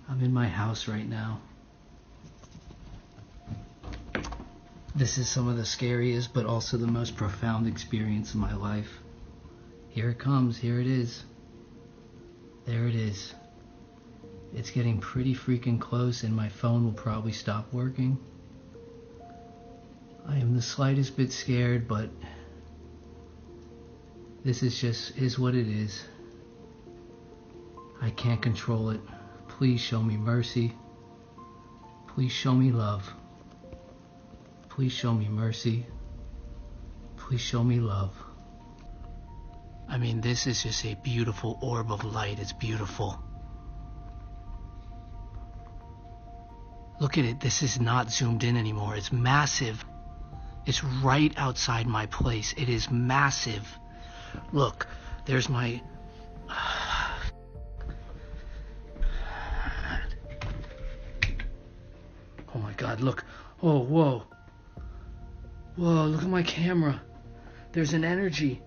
I'm in my house right now. This is some of the scariest but also the most profound experience of my life. Here it comes, here it is. There it is. It's getting pretty freaking close and my phone will probably stop working. I am the slightest bit scared, but this is what it is. I can't control it. Please show me mercy. Please show me love. Please show me mercy. Please show me love. I mean, this is just a beautiful orb of light. It's beautiful. Look at it. This is not zoomed in anymore. It's massive. It's right outside my place. It is massive. Look, there's my... Oh my God, look. Oh, whoa. Whoa, look at my camera. There's an energy.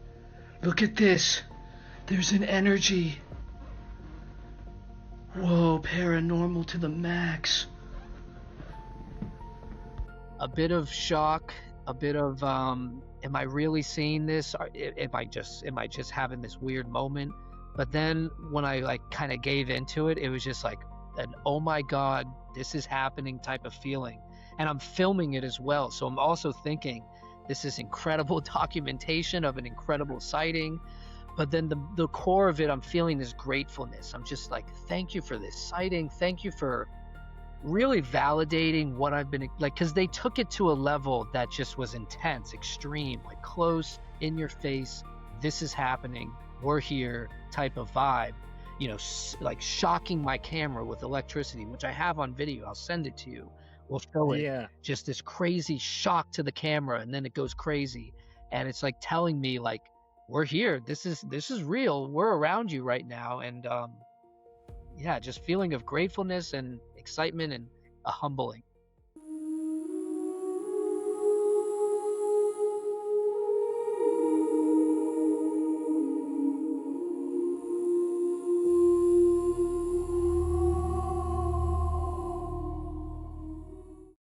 Look at this. There's an energy. Whoa, paranormal to the max. A bit of shock, a bit of, am I really seeing this? Or am I just having this weird moment? But then when I kind of gave into it, it was just like an, oh my God, this is happening type of feeling. And I'm filming it as well. So I'm also thinking this is incredible documentation of an incredible sighting. But then the core of it, I'm feeling this gratefulness. I'm just like, thank you for this sighting. Thank you for really validating what I've been like, because they took it to a level that just was intense, extreme, like close, in your face. This is happening. We're here type of vibe. You know, like shocking my camera with electricity, which I have on video. I'll send it to you. We'll show it. Yeah. Just this crazy shock to the camera, and then it goes crazy, and it's like telling me like, we're here. This is real. We're around you right now, and yeah, just feeling of gratefulness and excitement and a humbling.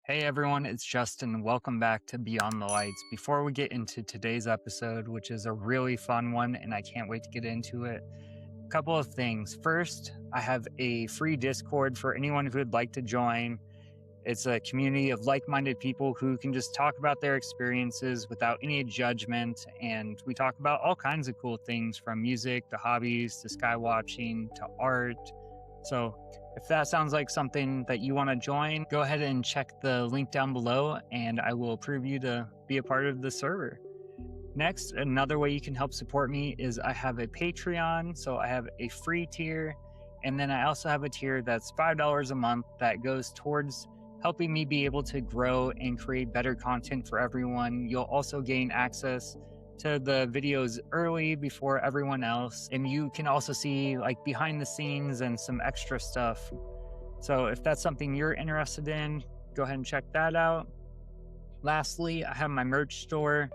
Hey everyone, it's Justin and welcome back to Beyond the Lights. Before we get into today's episode, which is a really fun one and I can't wait to get into it, a couple of things. First, I have a free Discord for anyone who would like to join. It's a community of like-minded people who can just talk about their experiences without any judgment, and we talk about all kinds of cool things from music to hobbies to skywatching to art. So if that sounds like something that you want to join, go ahead and check the link down below and I will approve you to be a part of the server. Next, another way you can help support me is I have a Patreon. So I have a free tier, and then I also have a tier that's $5 a month that goes towards helping me be able to grow and create better content for everyone. You'll also gain access to the videos early before everyone else, and you can also see like behind the scenes and some extra stuff. So if that's something you're interested in, go ahead and check that out. Lastly, I have my merch store,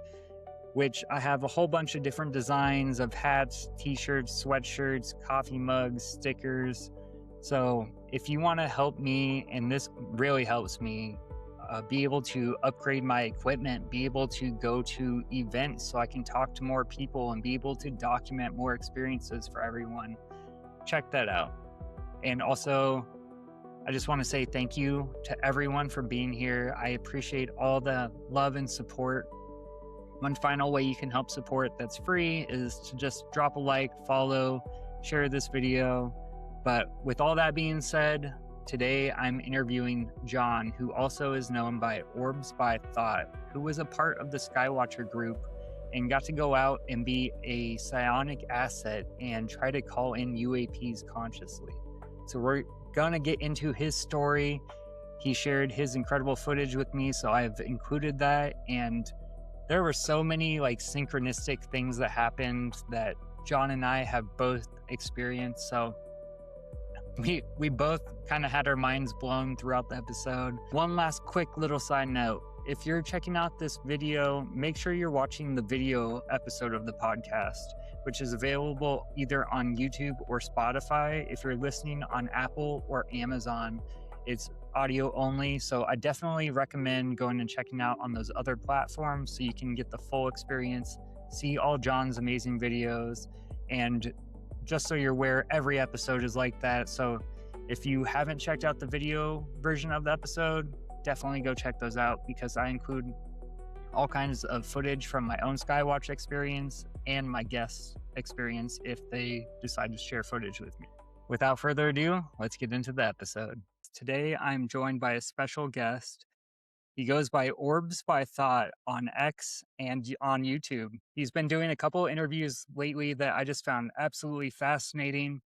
which I have a whole bunch of different designs of hats, t-shirts, sweatshirts, coffee mugs, stickers. So if you want to help me, and this really helps me, be able to upgrade my equipment, be able to go to events so I can talk to more people and be able to document more experiences for everyone, check that out. And also, I just want to say thank you to everyone for being here. I appreciate all the love and support. One final way you can help support that's free is to just drop a like, follow, share this video. But with all that being said, today I'm interviewing John, who also is known by Orbsbythought, who was a part of the Skywatcher group and got to go out and be a psionic asset and try to call in UAPs consciously. So we're gonna get into his story. He shared his incredible footage with me, so I've included that, and there were so many like synchronistic things that happened that John and I have both experienced. So we both kind of had our minds blown throughout the episode. One last quick little side note. If you're checking out this video, make sure you're watching the video episode of the podcast, which is available either on YouTube or Spotify. If you're listening on Apple or Amazon, it's audio only. So I definitely recommend going and checking out on those other platforms so you can get the full experience, see all John's amazing videos. And just so you're aware, every episode is like that. So if you haven't checked out the video version of the episode, definitely go check those out, because I include all kinds of footage from my own Skywatch experience and my guests' experience if they decide to share footage with me. Without further ado, let's get into the episode. Today, I'm joined by a special guest. He goes by Orbsbythought on X and on YouTube. He's been doing a couple interviews lately that I just found absolutely fascinating,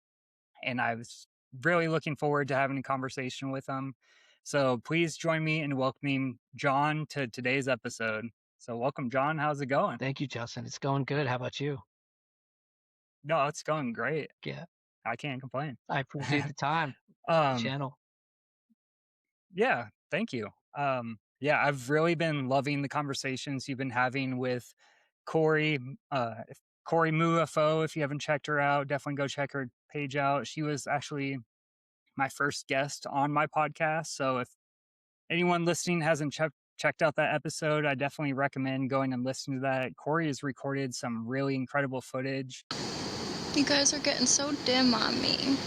and I was really looking forward to having a conversation with him. So please join me in welcoming John to today's episode. So welcome, John. How's it going? Thank you, Justin. It's going good. How about you? No, it's going great. Yeah, I can't complain. I appreciate the time, the Um, channel. yeah, thank you. Yeah, I've really been loving the conversations you've been having with Kory, Kory MooFO. If you haven't checked her out, definitely go check her page out. She was actually my first guest on my podcast. So if anyone listening hasn't checked out that episode, I definitely recommend going and listening to that. Kory has recorded some really incredible footage. You guys are getting so dim on me.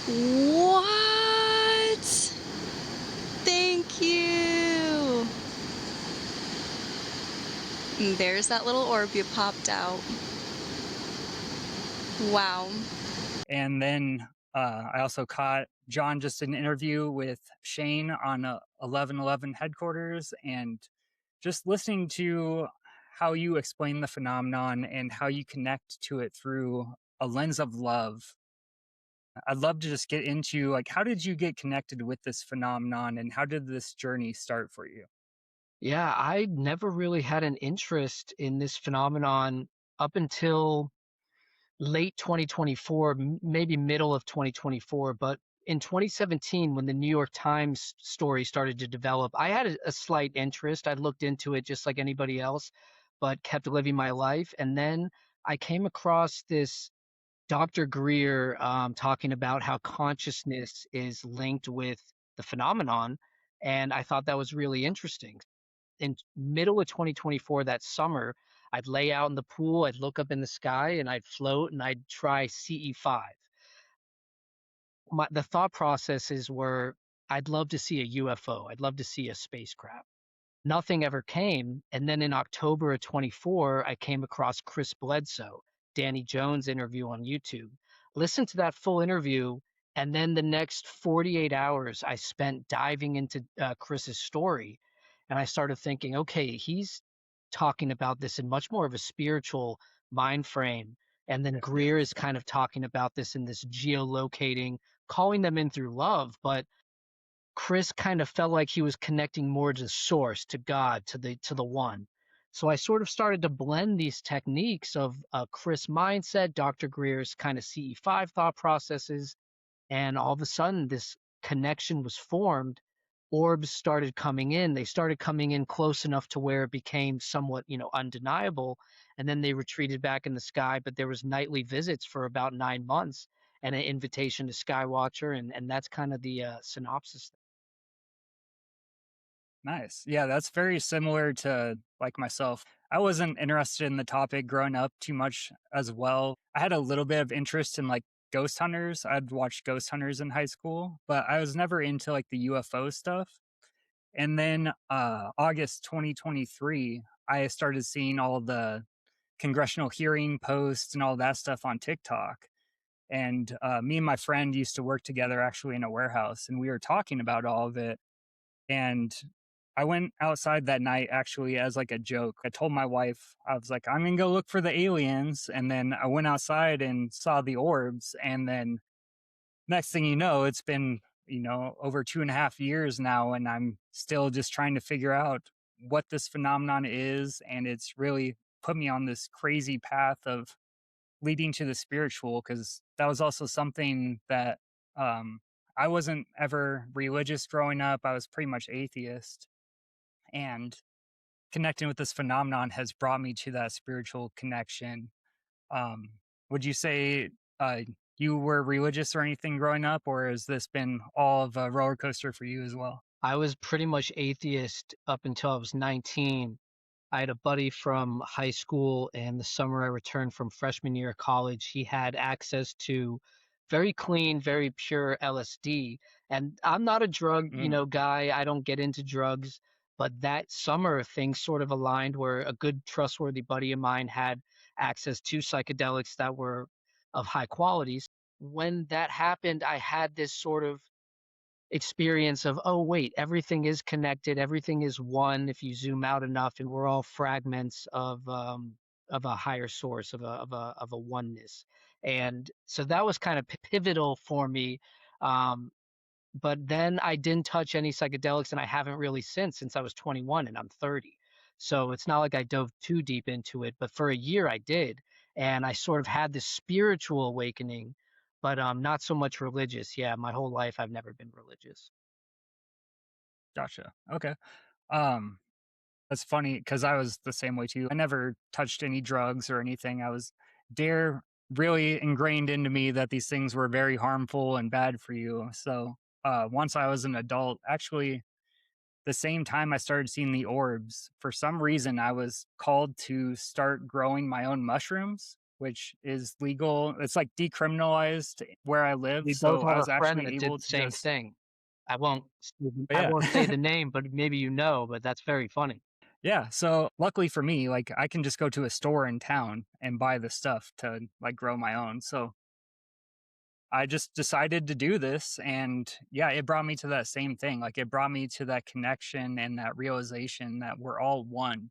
What? Thank you. And there's that little orb you popped out. Wow. And then I also caught John just an interview with Shane on 1111 headquarters, and just listening to how you explain the phenomenon and how you connect to it through a lens of love. I'd love to just get into, like, how did you get connected with this phenomenon, and how did this journey start for you? Yeah, I never really had an interest in this phenomenon up until late 2024, maybe middle of 2024. But in 2017, when the New York Times story started to develop, I had a slight interest. I looked into it just like anybody else, but kept living my life. And then I came across this Dr. Greer talking about how consciousness is linked with the phenomenon. And I thought that was really interesting. In middle of 2024, that summer, I'd lay out in the pool, I'd look up in the sky, and I'd float, and I'd try CE5. The thought processes were, I'd love to see a UFO. I'd love to see a spacecraft. Nothing ever came. And then in October of 24, I came across Chris Bledsoe, Danny Jones' interview on YouTube. Listened to that full interview. And then the next 48 hours, I spent diving into Chris's story. And I started thinking, okay, he's talking about this in much more of a spiritual mind frame. And then Greer is kind of talking about this in this geolocating, calling them in through love. But Chris kind of felt like he was connecting more to source, to God, to the one. So I sort of started to blend these techniques of Chris mindset, Dr. Greer's kind of CE5 thought processes, and all of a sudden this connection was formed. Orbs started coming in. They started coming in close enough to where it became somewhat, undeniable. And then they retreated back in the sky. But there was nightly visits for about 9 months and an invitation to Skywatcher, and that's kind of the synopsis. Nice. Yeah, that's very similar to like myself. I wasn't interested in the topic growing up too much as well. I had a little bit of interest in like ghost hunters. I'd watched ghost hunters in high school, but I was never into like the UFO stuff. And then August 2023, I started seeing all the congressional hearing posts and all that stuff on TikTok. And me and my friend used to work together actually in a warehouse, and we were talking about all of it. And I went outside that night actually as like a joke. I told my wife, I was like, I'm gonna go look for the aliens. And then I went outside and saw the orbs. And then next thing you know, it's been, over 2.5 years now. And I'm still just trying to figure out what this phenomenon is. And it's really put me on this crazy path of leading to the spiritual, because that was also something that I wasn't ever religious growing up. I was pretty much atheist. And connecting with this phenomenon has brought me to that spiritual connection. Um, would you say uh, you were religious or anything growing up, or has this been all of a roller coaster for you as well? I was pretty much atheist up until I was 19. I had a buddy from high school, and the summer I returned from freshman year of college, he had access to very clean, very pure LSD. And I'm not a drug, Mm, guy. I don't get into drugs. But that summer, things sort of aligned where a good, trustworthy buddy of mine had access to psychedelics that were of high qualities. When that happened, I had this sort of experience of, oh wait, everything is connected, everything is one if you zoom out enough, and we're all fragments of a higher source, of a oneness. And so that was kind of pivotal for me. Um, but then I didn't touch any psychedelics, and I haven't really since I was 21 and I'm 30. So it's not like I dove too deep into it, but for a year I did, and I sort of had this spiritual awakening, but not so much religious. Yeah, my whole life I've never been religious. gotcha. Okay. Um, that's funny because I was the same way too. I never touched any drugs or anything. I was dare really ingrained into me that these things were very harmful and bad for you. So once I was an adult, actually, the same time I started seeing the orbs, for some reason I was called to start growing my own mushrooms, which is legal. It's like decriminalized where I live. We both So I have a was friend actually that did able the to same just, thing. I won't I yeah. won't say the name, but maybe but that's very funny. Yeah, so luckily for me, like I can just go to a store in town and buy the stuff to like grow my own. So I just decided to do this, and yeah, it brought me to that same thing. Like it brought me to that connection and that realization that we're all one.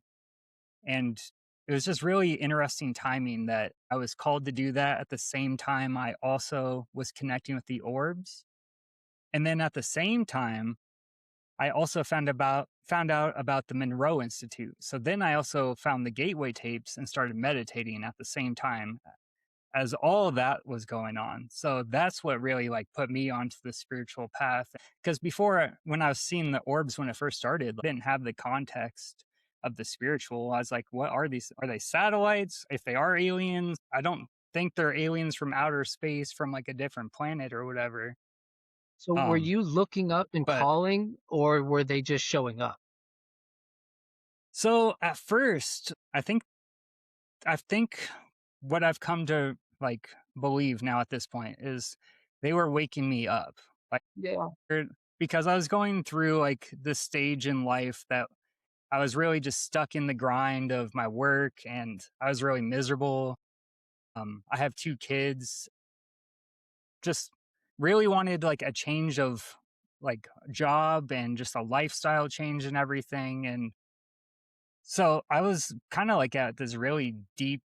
And it was just really interesting timing that I was called to do that at the same time I also was connecting with the orbs. And then at the same time, I also found out about the Monroe Institute. So then I also found the Gateway tapes and started meditating at the same time as all of that was going on. So that's what really like put me onto the spiritual path. Because before, when I was seeing the orbs when it first started, I didn't have the context of the spiritual. I was like, what are these? Are they satellites? If they are aliens, I don't think they're aliens from outer space from like a different planet or whatever. So were Um, you looking up and but calling, or were they just showing up? so at first, I think what I've come to like believe now at this point is they were waking me up. Like Yeah. because I was going through like this stage in life that I was really just stuck in the grind of my work and I was really miserable. I have two kids, just really wanted like a change of like job and just a lifestyle change and everything. And so I was kind of like at this really deep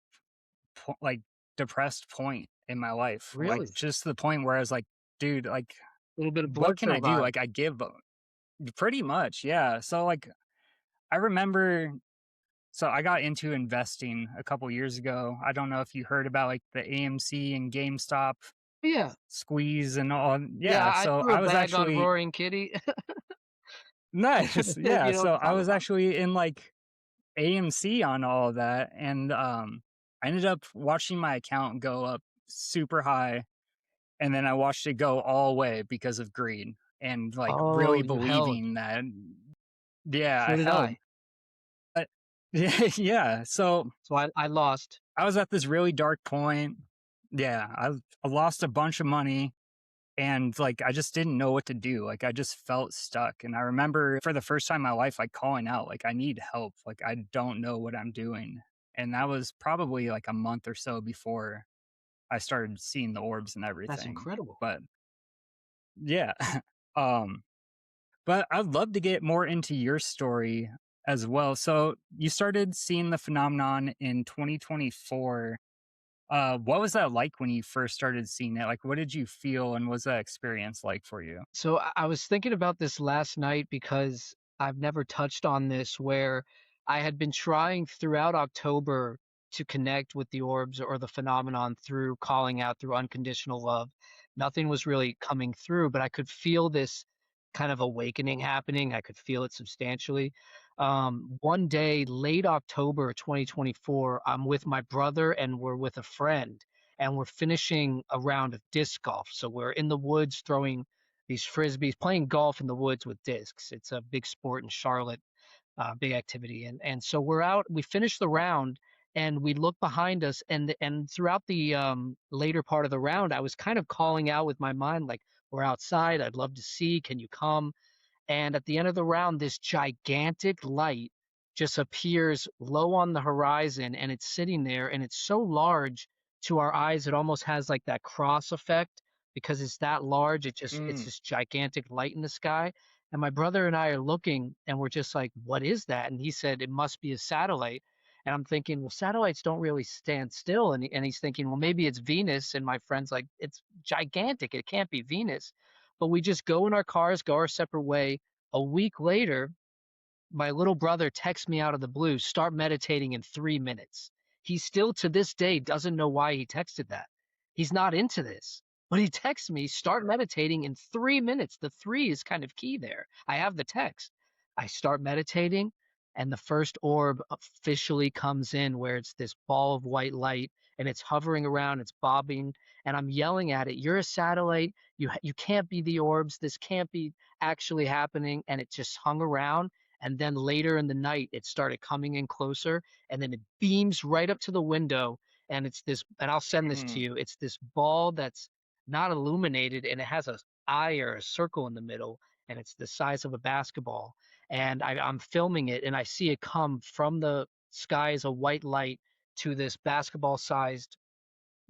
like depressed point in my life, like Really? just the point where I was like, dude, like, A little bit of what can Bledsoe I do? vibe. Like, I give up pretty much, yeah. So, like, I remember, so I got into investing a couple years ago. I don't know if you heard about like the AMC and GameStop Yeah. squeeze and all. Yeah, Yeah. I So threw a I was bag on actually Roaring Kitty. nice. Yeah. You know what So I'm I talking was about. actually in like AMC on all of that. And I ended up watching my account go up super high, and then I watched it go all away because of greed and like Oh, really you held. believing that, yeah, So I did held. I. But yeah, yeah. So So I lost. I was at this really dark point. Yeah, I lost a bunch of money and like I just didn't know what to do. Like I just felt stuck. And I remember for the first time in my life, like calling out, like, I need help. Like I don't know what I'm doing. And that was probably like a month or so before I started seeing the orbs and That's everything. incredible. But yeah. um But I'd love to get more into your story as well. So you started seeing the phenomenon in 2024. What was that like when you first started seeing it? Like, what did you feel, and what was that experience like for you? So I was thinking about this last night because I've never touched on this, where I had been trying throughout October to connect with the orbs or the phenomenon through calling out through unconditional love. Nothing was really coming through, but I could feel this kind of awakening happening. I could feel it substantially. One day, late October 2024, I'm with my brother and we're with a friend, and we're finishing a round of disc golf. So we're in the woods throwing these frisbees, playing golf in the woods with discs. It's a big sport in Charlotte, big activity. And so we're out. We finish the round, and we look behind us. And throughout the later part of the round, I was kind of calling out with my mind, like, "We're outside. I'd love to see. Can you come?" And at the end of the round, this gigantic light just appears low on the horizon, and it's sitting there, and it's so large to our eyes, it almost has like that cross effect because it's that large. It's Mm, this gigantic light in the sky. And my brother and I are looking, and we're just like, "What is that?" And he said, "It must be a satellite." And I'm thinking, well, satellites don't really stand still. And he's thinking, well, maybe it's Venus. And my friend's like, "It's gigantic. It can't be Venus." But we just go in our cars, go our separate way. A week later, my little brother texts me out of the blue, "Start meditating in 3 minutes." He still to this day doesn't know why he texted that. He's not into this. But he texts me, "Start meditating in 3 minutes." The three is kind of key there. I have the text. I start meditating, and the first orb officially comes in where it's this ball of white light, and it's hovering around, it's bobbing, and I'm yelling at it, "You're a satellite. You can't be the orbs. This can't be actually happening." And it just hung around, and then later in the night it started coming in closer, and then it beams right up to the window, and it's this, and I'll send this to mm, you, it's this ball that's not illuminated, and it has a eye or a circle in the middle, and it's the size of a basketball. And I'm filming it, and I see it come from the sky as a white light to this basketball sized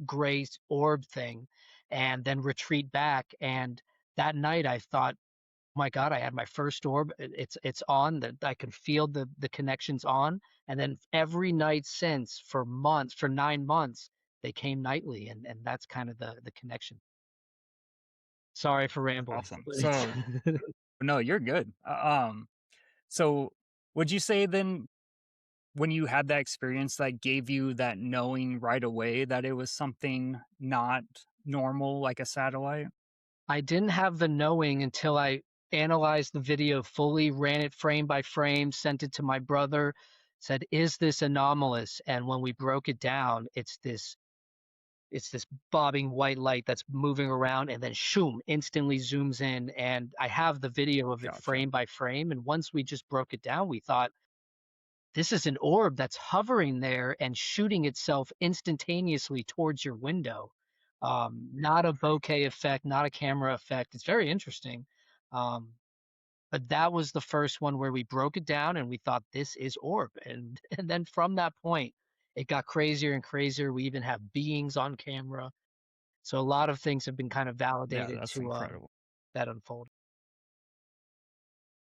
gray orb thing, and then retreat back. And that night I thought, my God, I had my first orb. It's on. That I can feel the connections on. And then every night since, for months, for 9 months, they came nightly, and that's kind of the connection. Sorry for rambling, awesome. but it's So, no, you're good. So would you say then when you had that experience that gave you that knowing right away that it was something not normal like a satellite? I didn't have the knowing until I analyzed the video fully, ran it frame by frame, sent it to my brother, said, "Is this anomalous?" And when we broke it down, it's this bobbing white light that's moving around, and then shoom, instantly zooms in. And I have the video of it Gotcha. frame by frame. And once we just broke it down, we thought, this is an orb that's hovering there and shooting itself instantaneously towards your window. Not a bokeh effect, not a camera effect. It's very interesting. Um, but that was the first one where we broke it down and we thought, this is orb. And and then from that point, it got crazier and crazier. We even have beings on camera. So a lot of things have been kind of Yeah, validated that's to incredible. that unfold.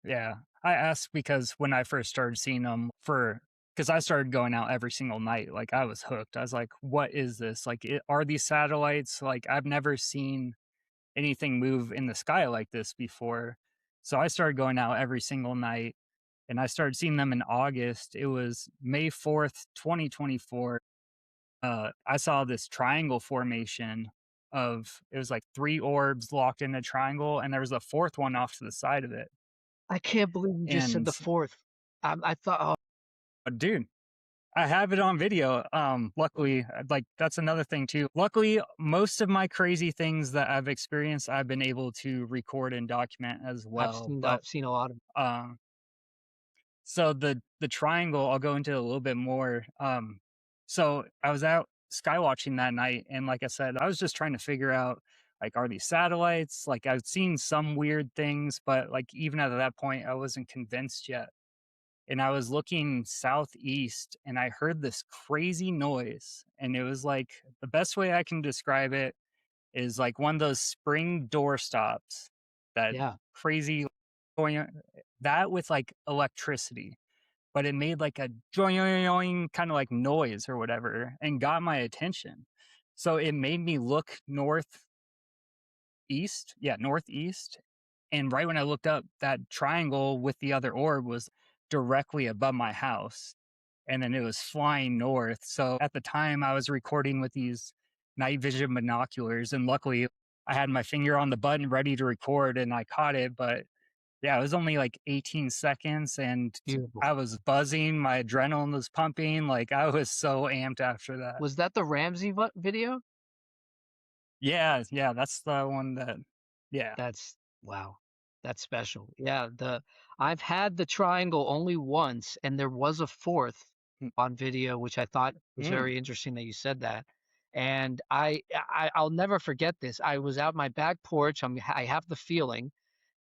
Yeah. I asked because when I first started seeing them because I started going out every single night, like I was hooked. I was like, what is this? Like, are these satellites? Like, I've never seen anything move in the sky like this before. So I started going out every single night and I started seeing them in August. It was May 4th, 2024. I saw this triangle formation of it was like three orbs locked in a triangle, and there was a fourth one off to the side of it. I can't believe you just said And the fourth. I thought, oh, dude, I have it on video. Luckily, like that's another thing too. Luckily, most of my crazy things that I've experienced, I've been able to record and document as well. But I've seen a lot of. um, so the triangle, I'll go into it a little bit more. So I was out skywatching that night, and like I said, I was just trying to figure out like, are these satellites? Like I've seen some weird things, but like even at that point, I wasn't convinced yet. And I was looking southeast, and I heard this crazy noise, and it was like the best way I can describe it is like one of those spring door stops, that Yeah. crazy going that with like electricity, but it made like a joing kind of like noise or whatever and got my attention. So it made me look northeast. And right when I looked up, that triangle with the other orb was directly above my house. And then it was flying north. So at the time, I was recording with these night vision binoculars. And luckily, I had my finger on the button ready to record and I caught it, but yeah, it was only like 18 seconds and Beautiful. I was buzzing, my adrenaline was pumping, like I was so amped after that. Was that the Ramsey video? Yeah, that's the one that, yeah. That's wow. That's special. Yeah, I've had the triangle only once, and there was a fourth Mm, on video, which I thought was mm, very interesting that you said that. And I'll never forget this. I was out my back porch. I have the feeling,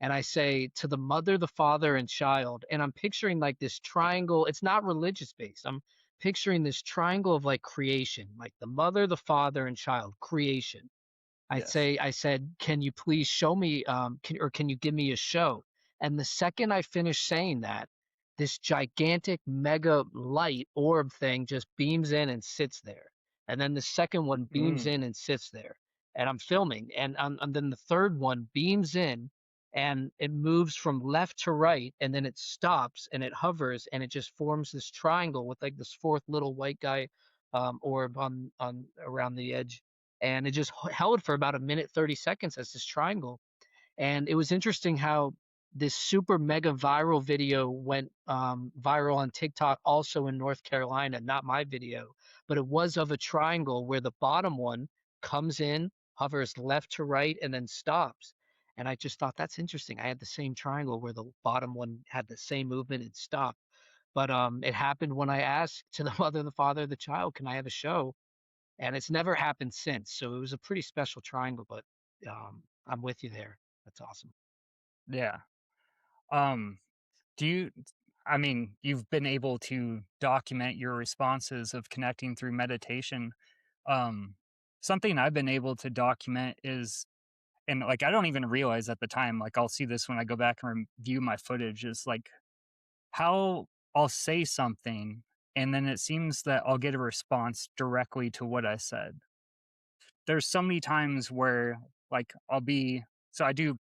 and I say to the mother, the father, and child, and I'm picturing like this triangle. It's not religious based. I'm picturing this triangle of like creation, like the mother, the father, and child, creation. yes. I said, can you please show me, can you give me a show? And the second I finished saying that, this gigantic mega light orb thing just beams in and sits there. And then the second one beams Mm, in and sits there. And I'm filming. And then the third one beams in and it moves from left to right. And then it stops and it hovers and it just forms this triangle with like this fourth little white guy orb on around the edge, and it just held for about a minute 30 seconds as this triangle. And it was interesting how this super mega viral video went viral on TikTok, also in North Carolina. Not my video, but it was of a triangle where the bottom one comes in, hovers left to right, and then stops. And I just thought that's interesting. I had the same triangle where the bottom one had the same movement and stopped. But it happened when I asked to the mother, the father, the child, can I have a show? And it's never happened since. So it was a pretty special triangle, but I'm with you there. That's awesome. yeah. Um, do you, I mean, you've been able to document your responses of connecting through meditation. Um, Something I've been able to document is, and like I don't even realize at the time, like I'll see this when I go back and review my footage, is like how I'll say something and then it seems that I'll get a response directly to what I said. There's so many times where like I do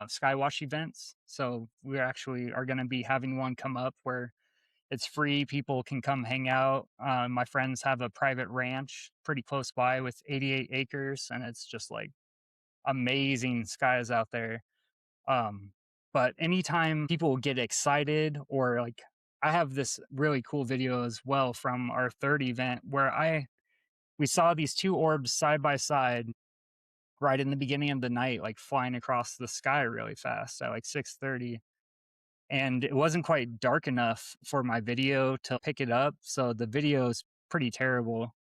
Skywatch events. So we actually are going to be having one come up where it's free. People can come hang out. My friends have a private ranch pretty close by with 88 acres, and it's just like amazing skies out there. Um, but anytime people get excited or like, I have this really cool video as well from our third event where we saw these two orbs side by side right in the beginning of the night, like flying across the sky really fast at like 6:30. And it wasn't quite dark enough for my video to pick it up. So the video is pretty terrible.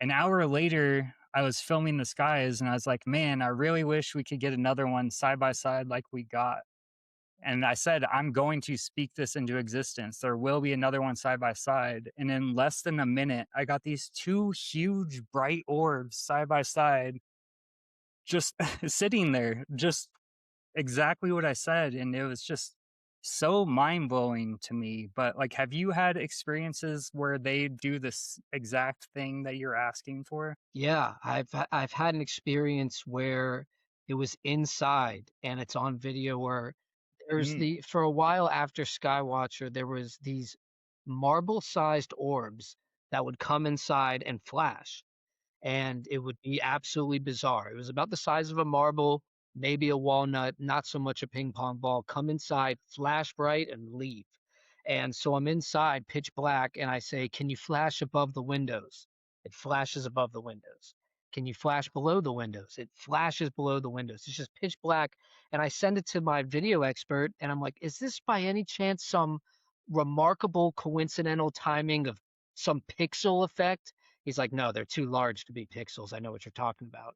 An hour later, I was filming the skies and I was like, man, I really wish we could get another one side by side like we got. And I said, I'm going to speak this into existence. There will be another one side by side. And in less than a minute, I got these two huge bright orbs side by side, just sitting there, just exactly what I said. And it was just so mind blowing to me. But like, have you had experiences where they do this exact thing that you're asking for? Yeah, I've had an experience where it was inside and it's on video where there's Mm, for a while after Skywatcher, there was these marble-sized orbs that would come inside and flash. And it would be absolutely bizarre. It was about the size of a marble, maybe a walnut, not so much a ping pong ball. Come inside, flash bright, and leave. And so I'm inside, pitch black, and I say, can you flash above the windows? It flashes above the windows. Can you flash below the windows? It flashes below the windows. It's just pitch black. And I send it to my video expert, and I'm like, is this by any chance some remarkable coincidental timing of some pixel effect? He's like, no, they're too large to be pixels. I know what you're talking about.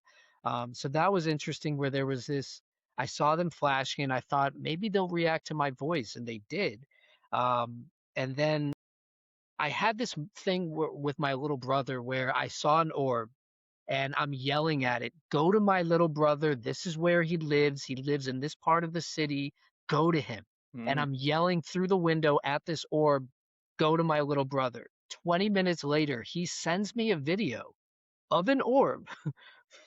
So that was interesting where there was this, I saw them flashing and I thought maybe they'll react to my voice, and they did. Um, and then I had this thing with my little brother where I saw an orb and I'm yelling at it, go to my little brother. This is where he lives. He lives in this part of the city. Go to him. And mm, I'm yelling through the window at this orb, go to my little brother. 20 minutes later, he sends me a video of an orb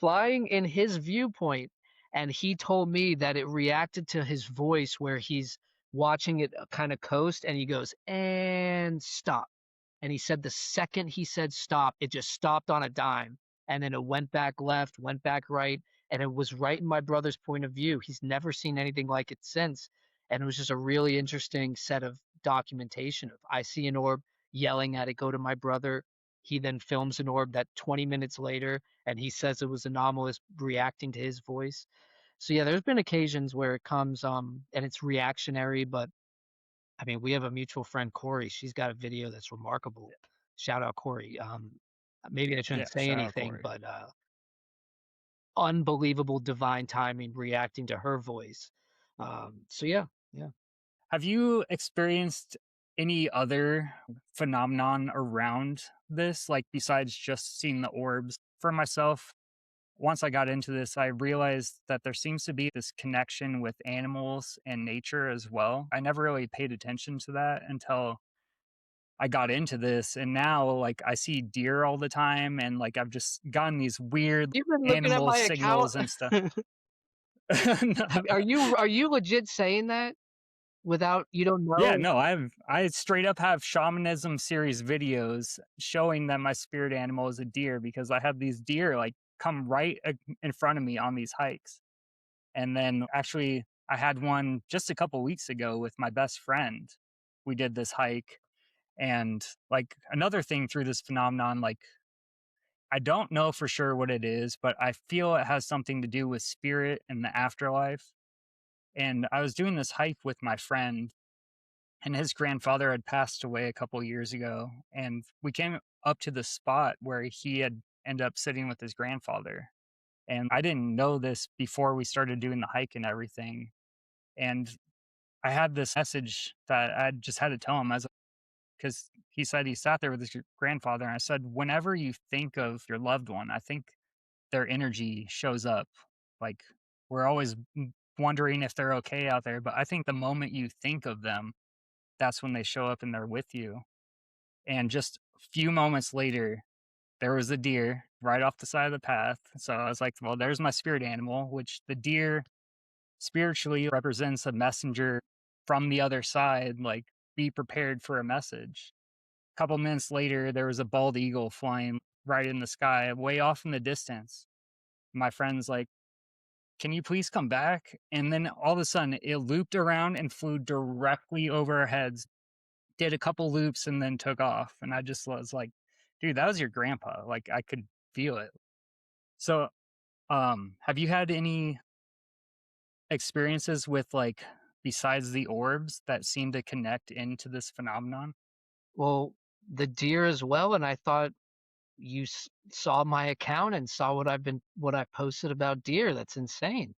flying in his viewpoint. And he told me that it reacted to his voice where he's watching it kind of coast and he goes, and stop. And he said the second he said stop, it just stopped on a dime. And then it went back left, went back right. and it was right in my brother's point of view. He's never seen anything like it since, and it was just a really interesting set of documentation of I see an orb, yelling at it, go to my brother. He then films an orb that 20 minutes later, and he says it was Anomalous reacting to his voice. So yeah, there's been occasions where it comes and it's reactionary, but I mean, we have a mutual friend, Kory. She's got a video that's remarkable. Shout out Kory. Maybe I Yeah, shouldn't say shout out anything, Kory. but unbelievable divine timing reacting to her voice. So yeah, yeah. Have you experienced any other phenomenon around this, like besides just seeing the orbs? For myself, once I got into this, I realized that there seems to be this connection with animals and nature as well. I never really paid attention to that until I got into this. And now, like, I see deer all the time, and like, I've just gotten these weird You've been looking at animal my account. signals and stuff. No. Are you legit saying that without you don't Yeah, know? no, I straight up have shamanism series videos showing that my spirit animal is a deer because I have these deer like come right in front of me on these hikes. And then actually I had one just a couple weeks ago with my best friend. We did this hike, and like another thing through this phenomenon, like I don't know for sure what it is, but I feel it has something to do with spirit and the afterlife. And I was doing this hike with my friend, and his grandfather had passed away a couple years ago, and we came up to the spot where he had ended up sitting with his grandfather. And I didn't know this before we started doing the hike and everything. And I had this message that I just had to tell him as because he said he sat there with his grandfather, and I said, whenever you think of your loved one, I think their energy shows up. Like, we're always wondering if they're okay out there, but I think the moment you think of them, that's when they show up and they're with you. And just a few moments later, there was a deer right off the side of the path. So I was like, well, there's my spirit animal, which the deer spiritually represents a messenger from the other side, like, be prepared for a message. A couple minutes later, there was a bald eagle flying right in the sky, way off in the distance. My friend's like, can you please come back? And then all of a sudden, it looped around and flew directly over our heads, did a couple loops, and then took off. And I just was like, dude, that was your grandpa. Like, I could feel it. So, have you had any experiences with, like, besides the orbs that seem to connect into this phenomenon? Well, the deer as well, and I thought you saw my account and saw what I posted about deer. That's insane.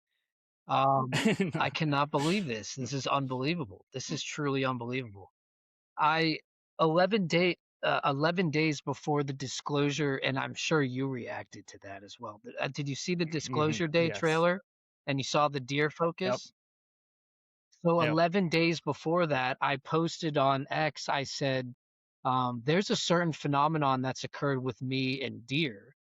I cannot believe this. This is unbelievable. This is truly unbelievable. I 11 days before the disclosure, and I'm sure you reacted to that as well. Did you see the Mhm. disclosure day Yes. trailer and you saw the deer Yep. focus? So Yep. 11 days before that, I posted on X, I said, there's a certain phenomenon that's occurred with me and deer.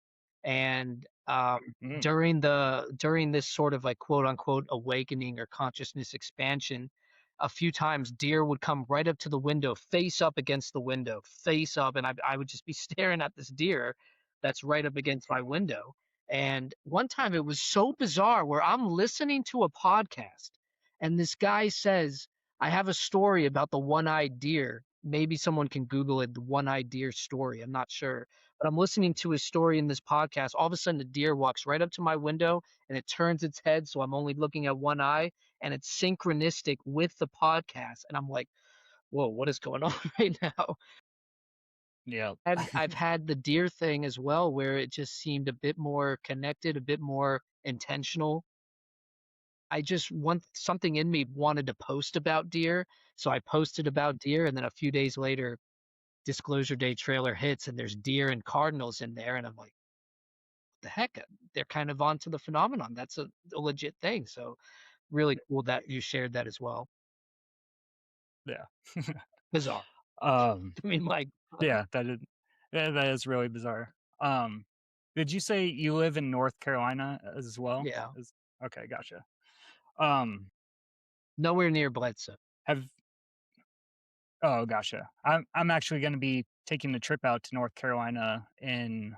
And Mm. during this sort of like quote unquote awakening or consciousness expansion, a few times deer would come right up to the window, face up against the window, face up, and I would just be staring at this deer that's right up against my window. And one time it was so bizarre where I'm listening to a podcast and this guy says, I have a story about the one-eyed deer. Maybe someone can Google it, the one-eyed deer story. I'm not sure, but I'm listening to his story in this podcast. All of a sudden, the deer walks right up to my window and it turns its head. So I'm only looking at one eye and it's synchronistic with the podcast. And I'm like, whoa, what is going on right now? Yep. And I've had the deer thing as well, where it just seemed a bit more connected, a bit more intentional. I just want something in me wanted to post about deer. So I posted about deer. And then a few days later, Disclosure Day trailer hits and there's deer and cardinals in there. And I'm like, the heck, they're kind of onto the phenomenon. That's a legit thing. So really cool that you shared that as well. Yeah. Bizarre. um, I mean, like, yeah, that is really bizarre. Um, did you say you live in North Carolina as well? yeah, Okay, gotcha. Um, nowhere near Bledsoe. have Oh, gotcha. I'm actually going to be taking the trip out to North Carolina in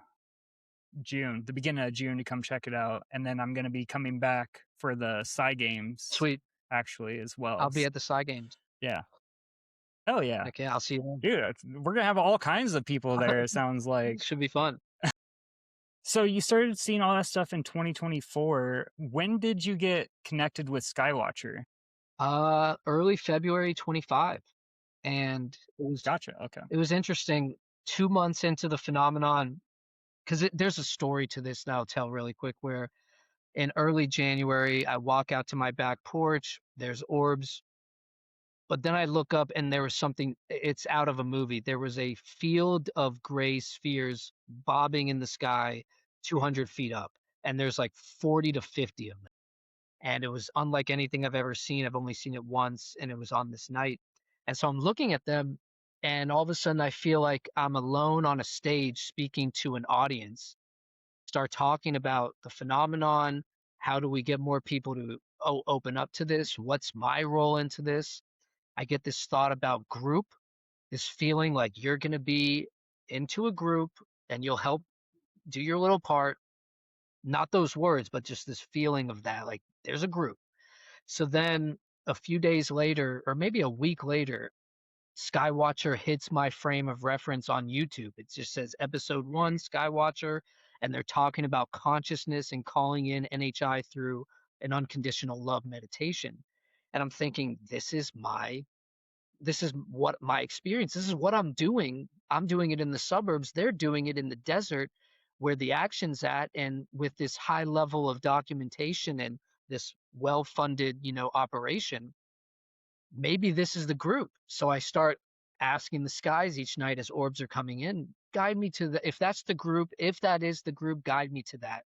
June, the beginning of June, to come check it out. And then I'm going to be coming back for the Psy Games. Sweet. Actually, as well. I'll be at the Psy Games. Yeah. Oh, yeah. Okay, I'll see you then. Dude, we're going to have all kinds of people there, it sounds like. Should be fun. So you started seeing all that stuff in 2024. When did you get connected with Skywatcher? Early February 25. And it was Gotcha. Okay. It was interesting. 2 months into the phenomenon, because there's a story to this that I'll tell really quick, where in early January, I walk out to my back porch, there's orbs, but then I look up and there was something, it's out of a movie. There was a field of gray spheres bobbing in the sky 200 feet up, and there's like 40 to 50 of them. And it was unlike anything I've ever seen. I've only seen it once, and it was on this night. And so I'm looking at them, and all of a sudden I feel like I'm alone on a stage speaking to an audience, start talking about the phenomenon. How do we get more people to open up to this? What's my role into this? I get this thought about group, this feeling like you're going to be into a group and you'll help do your little part. Not those words, but just this feeling of that, like there's a group. So then a few days later, or maybe a week later, Skywatcher hits my frame of reference on YouTube. It just says episode 1, Skywatcher, and they're talking about consciousness and calling in NHI through an unconditional love meditation. And I'm thinking, this is what my experience, this is what I'm doing. I'm doing it in the suburbs. They're doing it in the desert where the action's at, and with this high level of documentation and this well-funded, operation. Maybe this is the group. So I start asking the skies each night as orbs are coming in, guide me to if that's the group, if that is the group, guide me to that.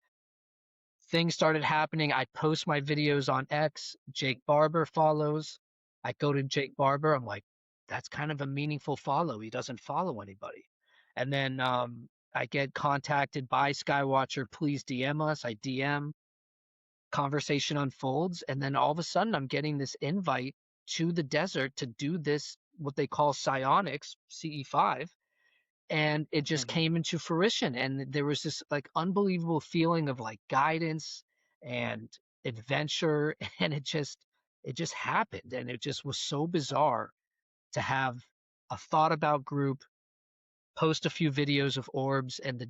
Things started happening. I post my videos on X. Jake Barber follows. I go to Jake Barber. I'm like, that's kind of a meaningful follow. He doesn't follow anybody. And then I get contacted by Skywatcher. Please DM us. I DM. Conversation unfolds. And then all of a sudden, I'm getting this invite to the desert to do this, what they call Psionics, CE5. And it just came into fruition, and there was this like unbelievable feeling of like guidance and adventure, and it just happened, and it just was so bizarre to have a thought about group, post a few videos of orbs, and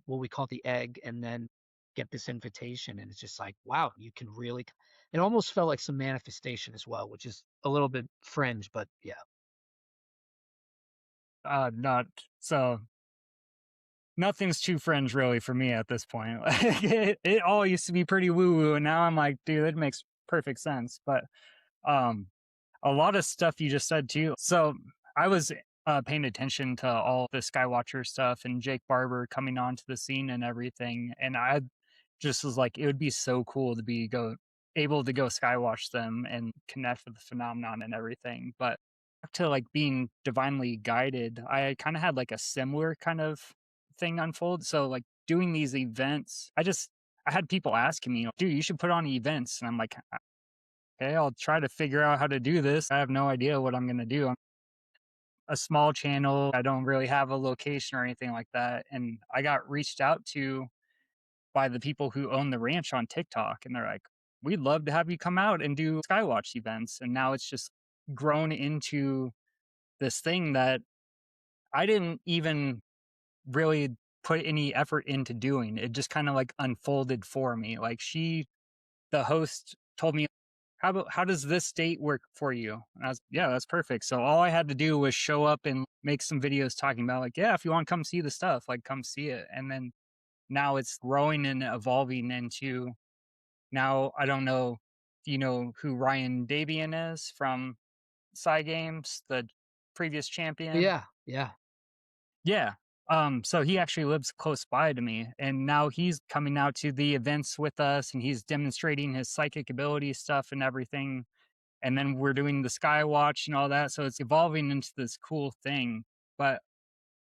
what we call the egg, and then get this invitation. And it's just like, wow, you can really, it almost felt like some manifestation as well, which is a little bit fringe, but yeah. Not so. Nothing's too fringe really for me at this point. It all used to be pretty woo woo, and now I'm like, dude, it makes perfect sense. But a lot of stuff you just said too. So I was paying attention to all the Skywatcher stuff and Jake Barber coming onto the scene and everything, and I just was like, it would be so cool to be able to go skywatch them and connect with the phenomenon and everything. But to like being divinely guided, I kind of had like a similar kind of thing unfold. So like doing these events, I had people asking me, dude, you should put on events. And I'm like, okay, I'll try to figure out how to do this. I have no idea what I'm going to do. I'm a small channel. I don't really have a location or anything like that. And I got reached out to by the people who own the ranch on TikTok. And they're like, we'd love to have you come out and do Skywatch events. And now it's just grown into this thing that I didn't even really put any effort into doing. It just kind of like unfolded for me. Like the host told me, how does this date work for you? And I was, yeah, that's perfect. So all I had to do was show up and make some videos talking about like, yeah, if you want to come see the stuff, like come see it. And then now it's growing and evolving into, now I don't know, do you know who Ryan Davian is from Psy Games, the previous champion? Yeah. Yeah. So he actually lives close by to me, and now he's coming out to the events with us, and he's demonstrating his psychic ability stuff and everything. And then we're doing the Skywatch and all that. So it's evolving into this cool thing. But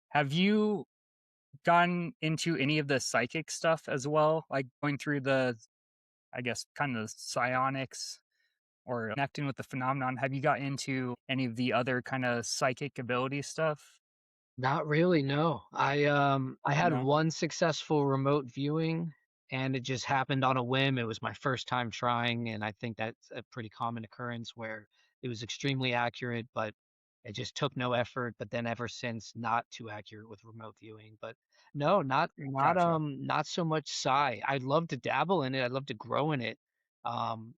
have you gotten into any of the psychic stuff as well? Like going through the, I guess, kind of psionics or connecting with the phenomenon? Have you got into any of the other kind of psychic ability stuff? Not really, no. I had No. one successful remote viewing and it just happened on a whim. It was my first time trying, and I think that's a pretty common occurrence where it was extremely accurate, but it just took no effort, but then ever since not too accurate with remote viewing. But no, Gotcha. not so much psi. I'd love to dabble in it. I'd love to grow in it. Um,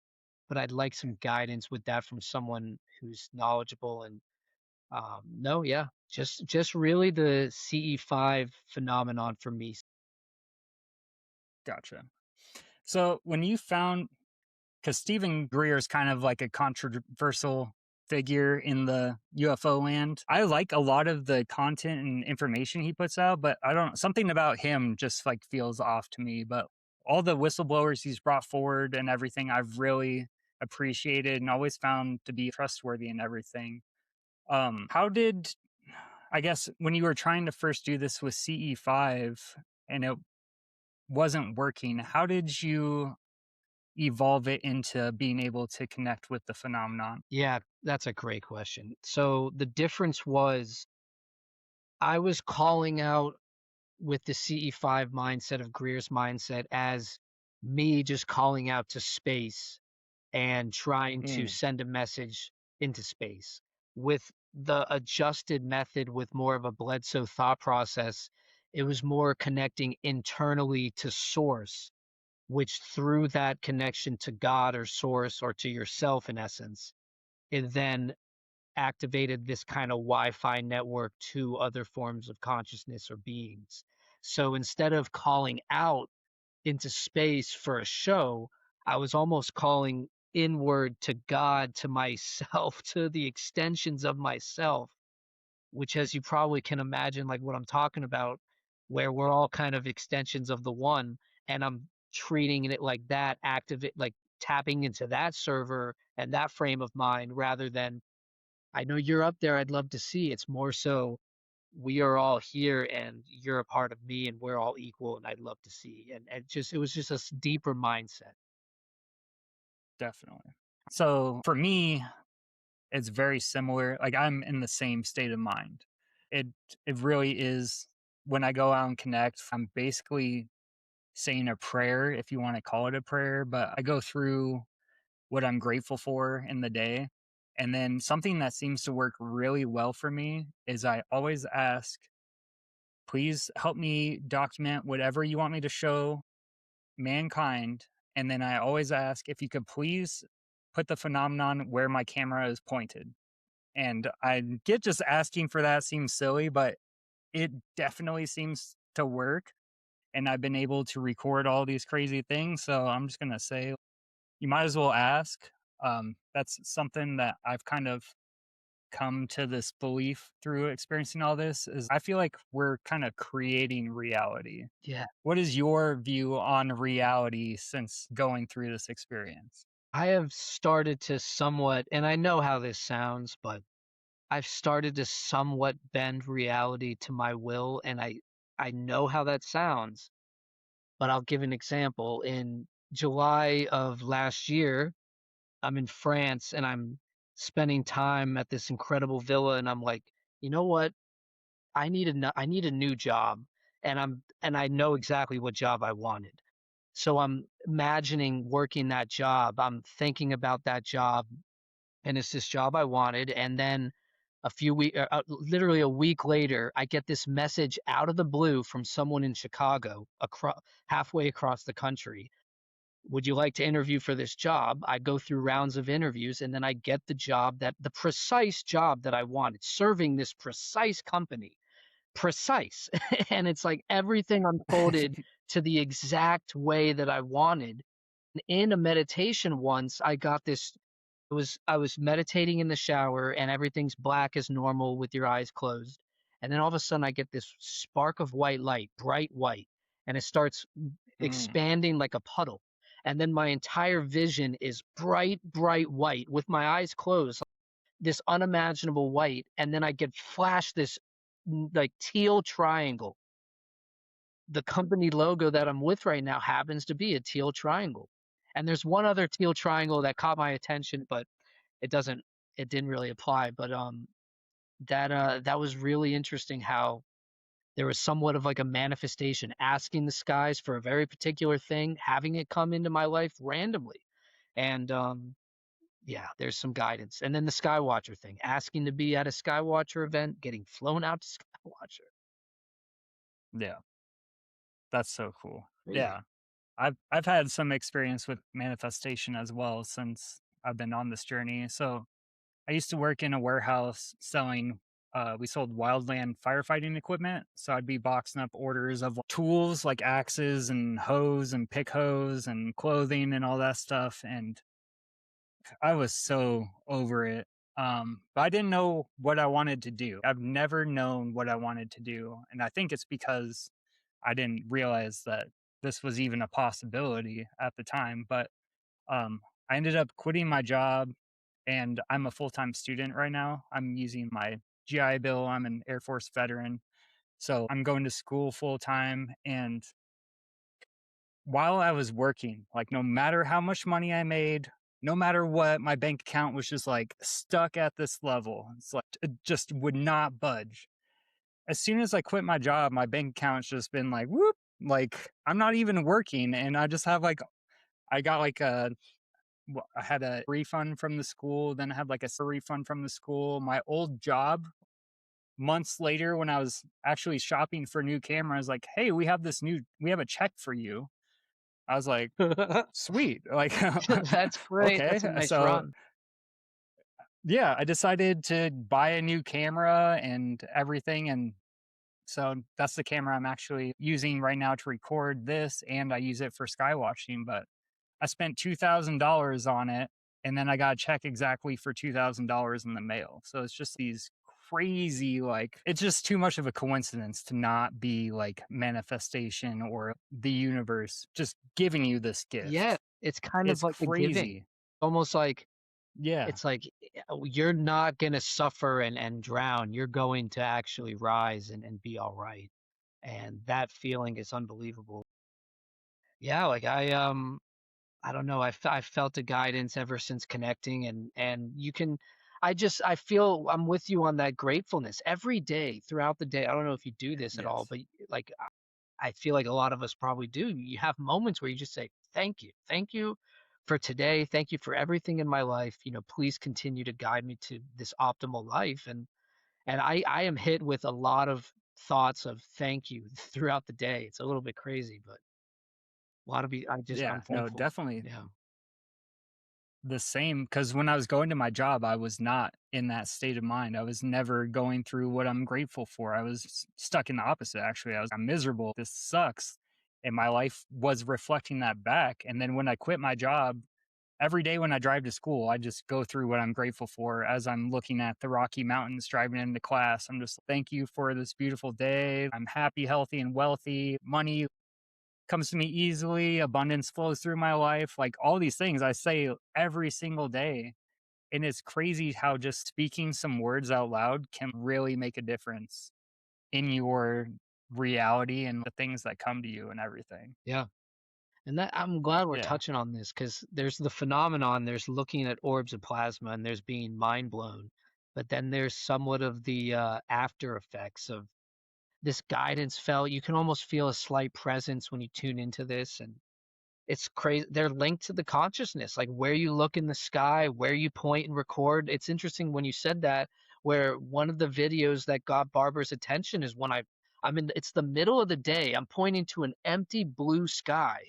but I'd like some guidance with that from someone who's knowledgeable and no, yeah, just really the CE5 phenomenon for me. Gotcha. So when you found, because Stephen Greer is kind of like a controversial figure in the UFO land. I like a lot of the content and information he puts out, but I don't, something about him just like feels off to me. But all the whistleblowers he's brought forward and everything, I've really appreciated and always found to be trustworthy and everything. How did, I guess, when you were trying to first do this with CE5 and it wasn't working, how did you evolve it into being able to connect with the phenomenon? Yeah, that's a great question. So the difference was I was calling out with the CE5 mindset of Greer's mindset as me just calling out to space and trying to Mm, send a message into space. With the adjusted method with more of a Bledsoe thought process, it was more connecting internally to source, which through that connection to God or source or to yourself, in essence, it then activated this kind of Wi-Fi network to other forms of consciousness or beings. So instead of calling out into space for a show, I was almost calling inward to God, to myself, to the extensions of myself, which, as you probably can imagine, like what I'm talking about, where we're all kind of extensions of the one, and I'm treating it like that, activate, like tapping into that server and that frame of mind rather than, I know you're up there, I'd love to see. It's more so we are all here and you're a part of me and we're all equal and I'd love to see. And just it was just a deeper mindset. definitely. So for me, it's very similar. Like I'm in the same state of mind. It it really is when I go out and connect, I'm basically saying a prayer, if you want to call it a prayer, but I go through what I'm grateful for in the day. And then something that seems to work really well for me is I always ask, please help me document whatever you want me to show mankind. And then I always ask if you could please put the phenomenon where my camera is pointed. And I get just asking for that seems silly, but it definitely seems to work. And I've been able to record all these crazy things. So I'm just going to say, you might as well ask. That's something that I've kind of come to this belief through experiencing all this is I feel like we're kind of creating reality. Yeah. What is your view on reality since going through this experience? I have started to somewhat, and I know how this sounds, but I've started to somewhat bend reality to my will, and I know how that sounds, but I'll give an example. In July of last year, I'm in France and I'm spending time at this incredible villa, and I'm like, you know what? I need a new job, and I know exactly what job I wanted. So I'm imagining working that job. I'm thinking about that job, and it's this job I wanted. And then literally a week later, I get this message out of the blue from someone in Chicago, halfway across the country. Would you like to interview for this job? I go through rounds of interviews, and then I get the precise job that I wanted, serving this precise company, precise. And it's like everything unfolded to the exact way that I wanted. In a meditation once, I got this. I was meditating in the shower and everything's black as normal with your eyes closed. And then all of a sudden I get this spark of white light, bright white, and it starts Mm, expanding like a puddle. And then my entire vision is bright, bright white with my eyes closed, this unimaginable white. And then I get flashed this like teal triangle. The company logo that I'm with right now happens to be a teal triangle. And there's one other teal triangle that caught my attention, but it doesn't it didn't really apply. But that was really interesting how there was somewhat of like a manifestation, asking the skies for a very particular thing, having it come into my life randomly. And yeah, there's some guidance. And then the Skywatcher thing, asking to be at a Skywatcher event, getting flown out to Skywatcher. Yeah, that's so cool. Crazy. Yeah. I've had some experience with manifestation as well since I've been on this journey. So I used to work in a warehouse selling we sold wildland firefighting equipment. So I'd be boxing up orders of tools like axes and hose and pick hose and clothing and all that stuff. And I was so over it. But I didn't know what I wanted to do. I've never known what I wanted to do. And I think it's because I didn't realize that this was even a possibility at the time. But I ended up quitting my job and I'm a full time student right now. I'm using my GI Bill. I'm an Air Force veteran. So I'm going to school full time. And while I was working, like no matter how much money I made, no matter what, my bank account was just like stuck at this level. It's like it just would not budge. As soon as I quit my job, my bank account's just been like whoop, like I'm not even working, and I just have like I got like I had a refund from the school, then I had like a refund from the school. My old job, months later, when I was actually shopping for a new camera, I was like, "Hey, we have a check for you." I was like, sweet. Like, That's great. okay. That's a nice So, run. yeah, I decided to buy a new camera and everything. And so that's the camera I'm actually using right now to record this. And I use it for skywatching. But I spent $2,000 on it. And then I got a check exactly for $2,000 in the mail. So it's just these crazy, like, it's just too much of a coincidence to not be like manifestation or the universe just giving you this Yeah, gift. it's kind of It's like a giving. crazy. Almost like Yeah. it's like you're not gonna suffer and drown. You're going to actually rise and be all right. And that feeling is unbelievable. Yeah, like I don't know. I felt a guidance ever since connecting, and you can. I feel I'm with you on that gratefulness every day throughout the day. I don't know if you do this at all, Yes. but like I feel like a lot of us probably do. You have moments where you just say, thank you for today, thank you for everything in my life. Please continue to guide me to this optimal life. And I am hit with a lot of thoughts of thank you throughout the day. It's a little bit crazy, but a lot of Yeah. I'm No, thankful. definitely Yeah. the same. Because when I was going to my job, I was not in that state of mind. I was never going through what I'm grateful for. I was stuck in the opposite, actually. I'm miserable. This sucks. And my life was reflecting that back. And then when I quit my job, every day when I drive to school, I just go through what I'm grateful for as I'm looking at the Rocky Mountains driving into class. I'm just thank you for this beautiful day. I'm happy, healthy, and wealthy. Money comes to me easily. Abundance flows through my life. Like all these things I say every single day. And it's crazy how just speaking some words out loud can really make a difference in your reality and the things that come to you and everything. Yeah. And that I'm glad we're Yeah. touching on this because there's the phenomenon, there's looking at orbs of plasma and there's being mind blown. But then there's somewhat of the after effects of this guidance felt. You can almost feel a slight presence when you tune into this. And it's crazy. They're linked to the consciousness, like where you look in the sky, where you point and record. It's interesting when you said that, where one of the videos that got Barbara's attention is when I'm in, it's the middle of the day. I'm pointing to an empty blue sky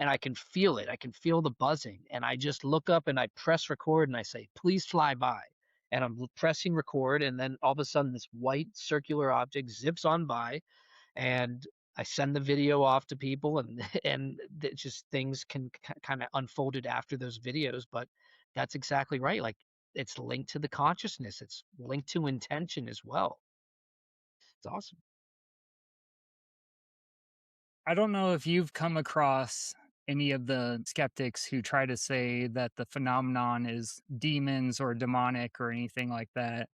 and I can feel it. I can feel the buzzing. And I just look up and I press record and I say, please fly by. And I'm pressing record. And then all of a sudden, this white circular object zips on by and I send the video off to people, and just things can kind of unfolded after those videos. But that's exactly right. Like it's linked to the consciousness. It's linked to intention as well. It's awesome. I don't know if you've come across any of the skeptics who try to say that the phenomenon is demons or demonic or anything like that.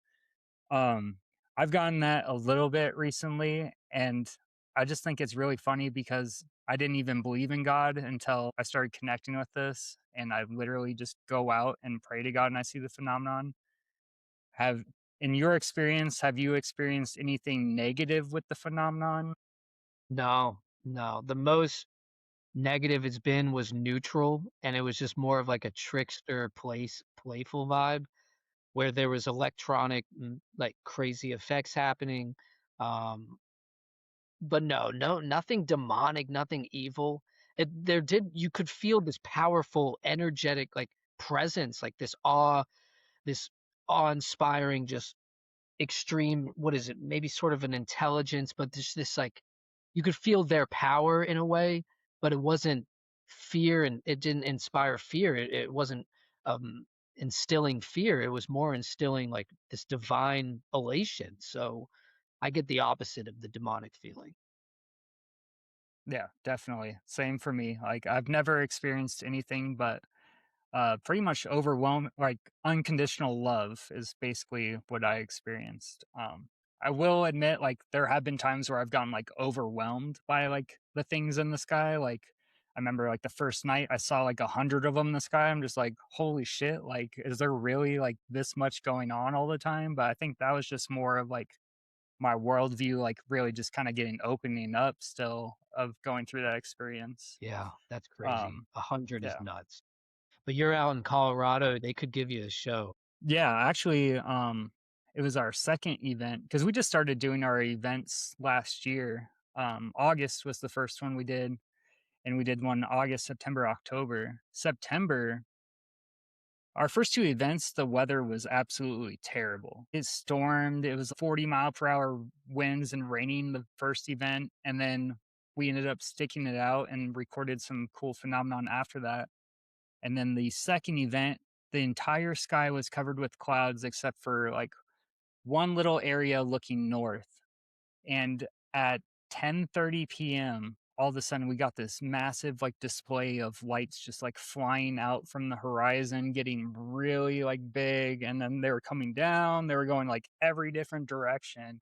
Um, I've gotten that a little bit recently, and I just think it's really funny because I didn't even believe in God until I started connecting with this, and I literally just go out and pray to God and I see the phenomenon. Have In your experience, have you experienced anything negative with the phenomenon? No, no. The most negative it's been was neutral, and it was just more of like a trickster playful vibe where there was electronic like crazy effects happening. Um, but no, nothing demonic, nothing evil. You could feel this powerful, energetic like presence, like this awe-inspiring, just extreme, what is it, maybe sort of an intelligence, but this like you could feel their power in a way, but it wasn't fear, and it didn't inspire fear. It wasn't um instilling fear. It was more instilling like this divine elation. So I get the opposite of the demonic feeling. Yeah, definitely. Same for me. Like I've never experienced anything but pretty much overwhelm like unconditional love is basically what I experienced. I will admit like there have been times where I've gotten like overwhelmed by like the things in the sky. Like I remember like the first night I saw like 100 of them in the sky. I'm just like, holy shit, like is there really like this much going on all the time? But I think that was just more of like my worldview like really just kind of getting opening up still of going through that experience. Yeah, that's crazy. Um 100 is yeah. nuts. But you're out in Colorado, they could give you a show. Yeah, actually, it was our second event because we just started doing our events last year. August was the first one we did, and we did one August, September, October. September, our first two events, the weather was absolutely terrible. It stormed, it was 40-mile-per-hour winds and raining the first event, and then we ended up sticking it out and recorded some cool phenomenon after that. And then the second event, the entire sky was covered with clouds except for like one little area looking north. And at 10:30 p.m., all of a sudden we got this massive like display of lights just like flying out from the horizon, getting really like big, and then they were coming down, they were going like every different direction.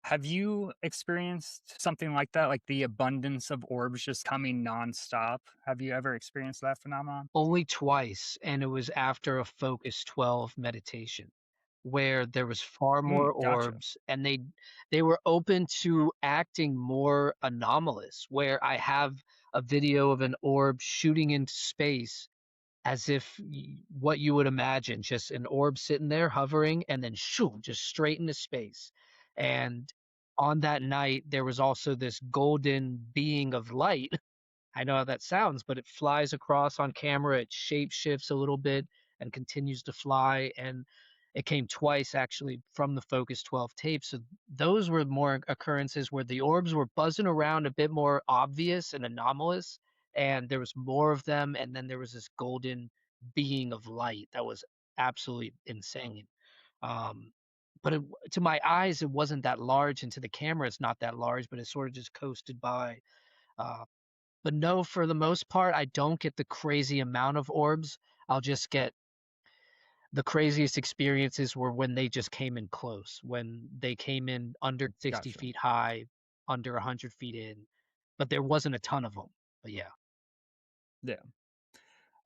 Have you experienced something like that, like the abundance of orbs just coming nonstop? Have you ever experienced that phenomenon? Only twice, and it was after a Focus 12 meditation where there was far more Gotcha. orbs, and they were open to acting more anomalous, where I have a video of an orb shooting into space as if what you would imagine, just an orb sitting there hovering and then shoo, just straight into space. And on that night there was also this golden being of light. I know how that sounds, but it flies across on camera. It shape shifts a little bit and continues to fly. And it came twice actually from the Focus 12 tape. So those were more occurrences where the orbs were buzzing around a bit more obvious and anomalous. And there was more of them. And then there was this golden being of light that was absolutely insane. Um, but to my eyes, it wasn't that large. And to the camera, it's not that large, but it sort of just coasted by. Uh, but no, for the most part, I don't get the crazy amount of orbs. I'll just get the craziest experiences were when they just came in close, when they came in under 60 Gotcha. feet high, under 100 feet in, but there wasn't a ton of them. But yeah, Yeah.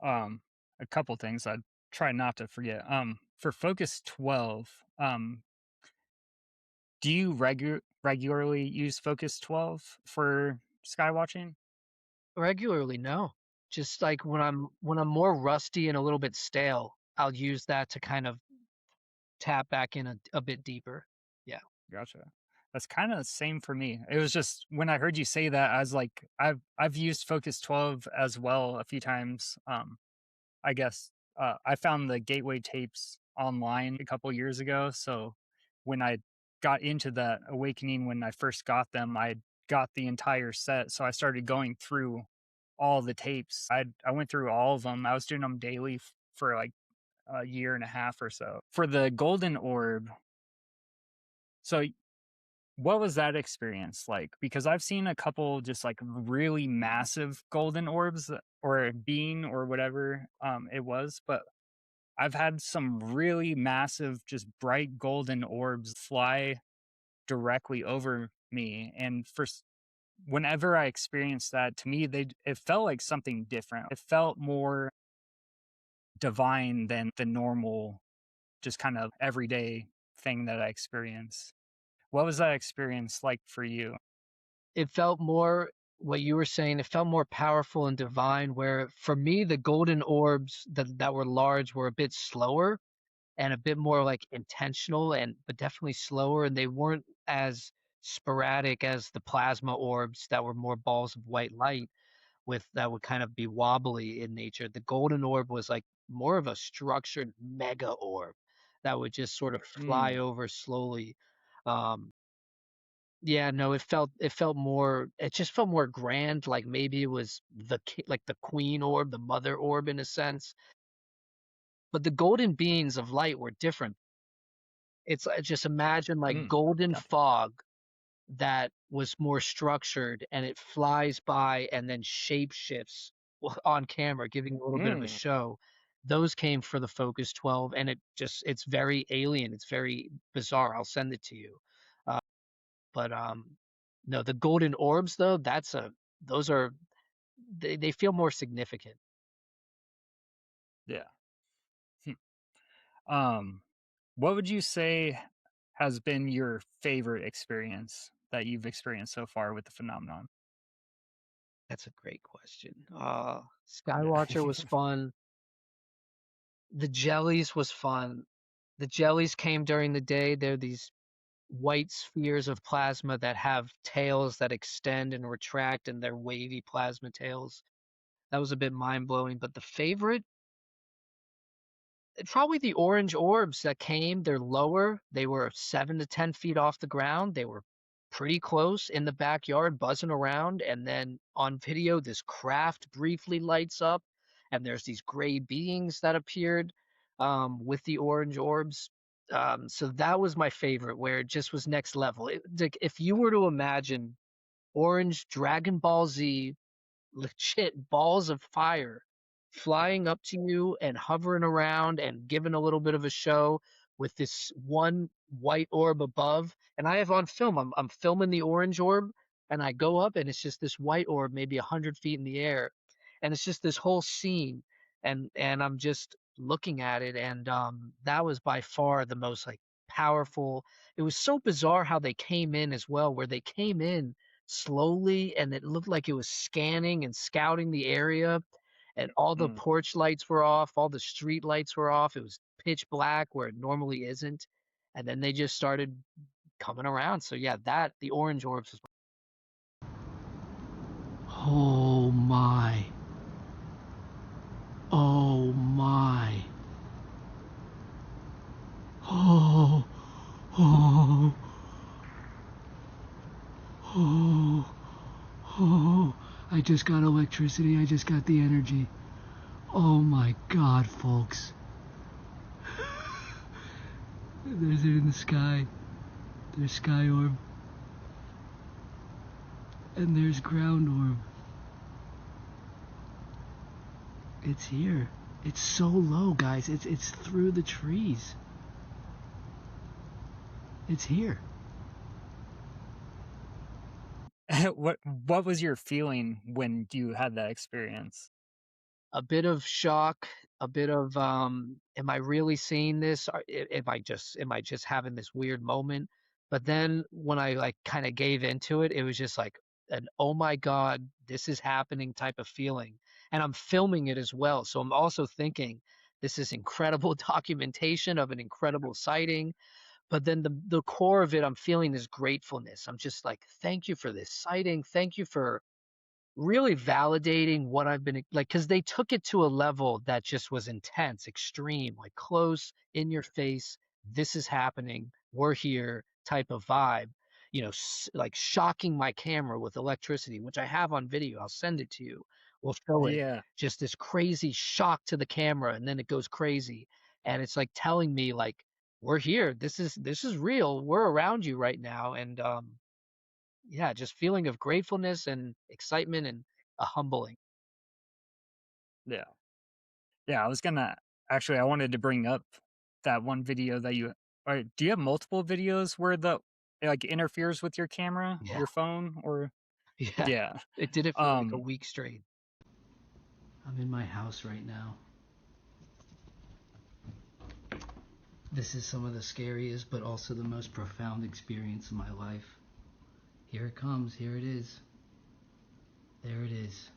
Um, a couple things I'd try not to forget. For Focus 12, do you regularly use Focus 12 for skywatching? regularly, no. Just like when I'm more rusty and a little bit stale, I'll use that to kind of tap back in a bit deeper. Yeah. Gotcha. That's kind of the same for me. It was just when I heard you say that, I was like, I've used Focus 12 as well a few times. I guess I found the Gateway tapes online a couple years ago. So when I got into that awakening, when I first got them, I got the entire set. So I started going through all the tapes. I went through all of them. I was doing them daily for like a year and a half or so. For the Golden Orb, so what was that experience like? Because I've seen a couple just like really massive golden orbs or a being or whatever it was, but I've had some really massive, just bright golden orbs fly directly over me. And whenever I experienced that, to me, it felt like something different. It felt more divine than the normal, just kind of everyday thing that I experienced. What was that experience like for you? It felt more what you were saying, it felt more powerful and divine, where for me the golden orbs that were large were a bit slower and a bit more like intentional, and but definitely slower, and they weren't as sporadic as the plasma orbs that were more balls of white light with that would kind of be wobbly in nature. The golden orb was like more of a structured mega orb that would just sort of fly Mm, over slowly. Um, yeah, no, it felt more, it just felt more grand, like maybe it was like the queen orb, the mother orb in a sense. But the golden beings of light were different. It's just imagine like mm, golden gotcha. fog that was more structured, and it flies by and then shape shifts on camera, giving a little bit of a Mm, show. Those came for the Focus 12, and it's very alien. It's very bizarre. I'll send it to you. Uh, but no, the golden orbs though, those are they feel more significant. yeah. Hmm. Um, what would you say has been your favorite experience that you've experienced so far with the phenomenon? That's a great question. Yeah. Skywatcher was fun. The jellies was fun. The jellies came during the day. They're these white spheres of plasma that have tails that extend and retract, and they're wavy plasma tails. That was a bit mind blowing. But the favorite, probably the orange orbs that came. They're lower. They were 7 to 10 feet off the ground. They were pretty close in the backyard, buzzing around. And then on video, this craft briefly lights up, and there's these gray beings that appeared with the orange orbs. So that was my favorite, where it just was next level. Like if you were to imagine orange Dragon Ball Z legit balls of fire flying up to you and hovering around and giving a little bit of a show with this one white orb above. And I have on film, I'm filming the orange orb, and I go up and it's just this white orb, maybe 100 feet in the air. And it's just this whole scene. And I'm just looking at it. And that was by far the most like powerful. It was so bizarre how they came in as well, where they came in slowly and it looked like it was scanning and scouting the area, and all the Mm, porch lights were off, all the street lights were off. It was pitch black where it normally isn't, and then they just started coming around. So yeah, that the orange orbs was oh my, oh my, oh, oh, oh, oh, I just got electricity, I just got the energy. Oh my god, folks. There's it in the sky. There's sky orb. And there's ground orb. It's here. It's so low, guys. It's through the trees. It's here. what was your feeling when you had that experience? A bit of shock, a bit of am I really seeing this? Or am I just having this weird moment? But then when I like kind of gave into it, it was just like an oh my god, this is happening type of feeling. And I'm filming it as well. So I'm also thinking this is incredible documentation of an incredible sighting. But then the core of it, I'm feeling is gratefulness. I'm just like, thank you for this sighting. Thank you for really validating what I've been like, because they took it to a level that just was intense, extreme, like close in your face. This is happening. We're here type of vibe. Like shocking my camera with electricity, which I have on video. I'll send it to you. We'll show it. Yeah. Just this crazy shock to the camera, and then it goes crazy, and it's like telling me like we're here. This is real. We're around you right now, and yeah, just feeling of gratefulness and excitement and a humbling. Yeah. Yeah, I was gonna actually, I wanted to bring up that one video that you, or do you have multiple videos where the it, like interferes with your camera, Yeah, your phone, or yeah. yeah. It did it for like a Um, week straight. I'm in my house right now. This is some of the scariest, but also the most profound experience of my life. Here it comes. Here it is. There it is.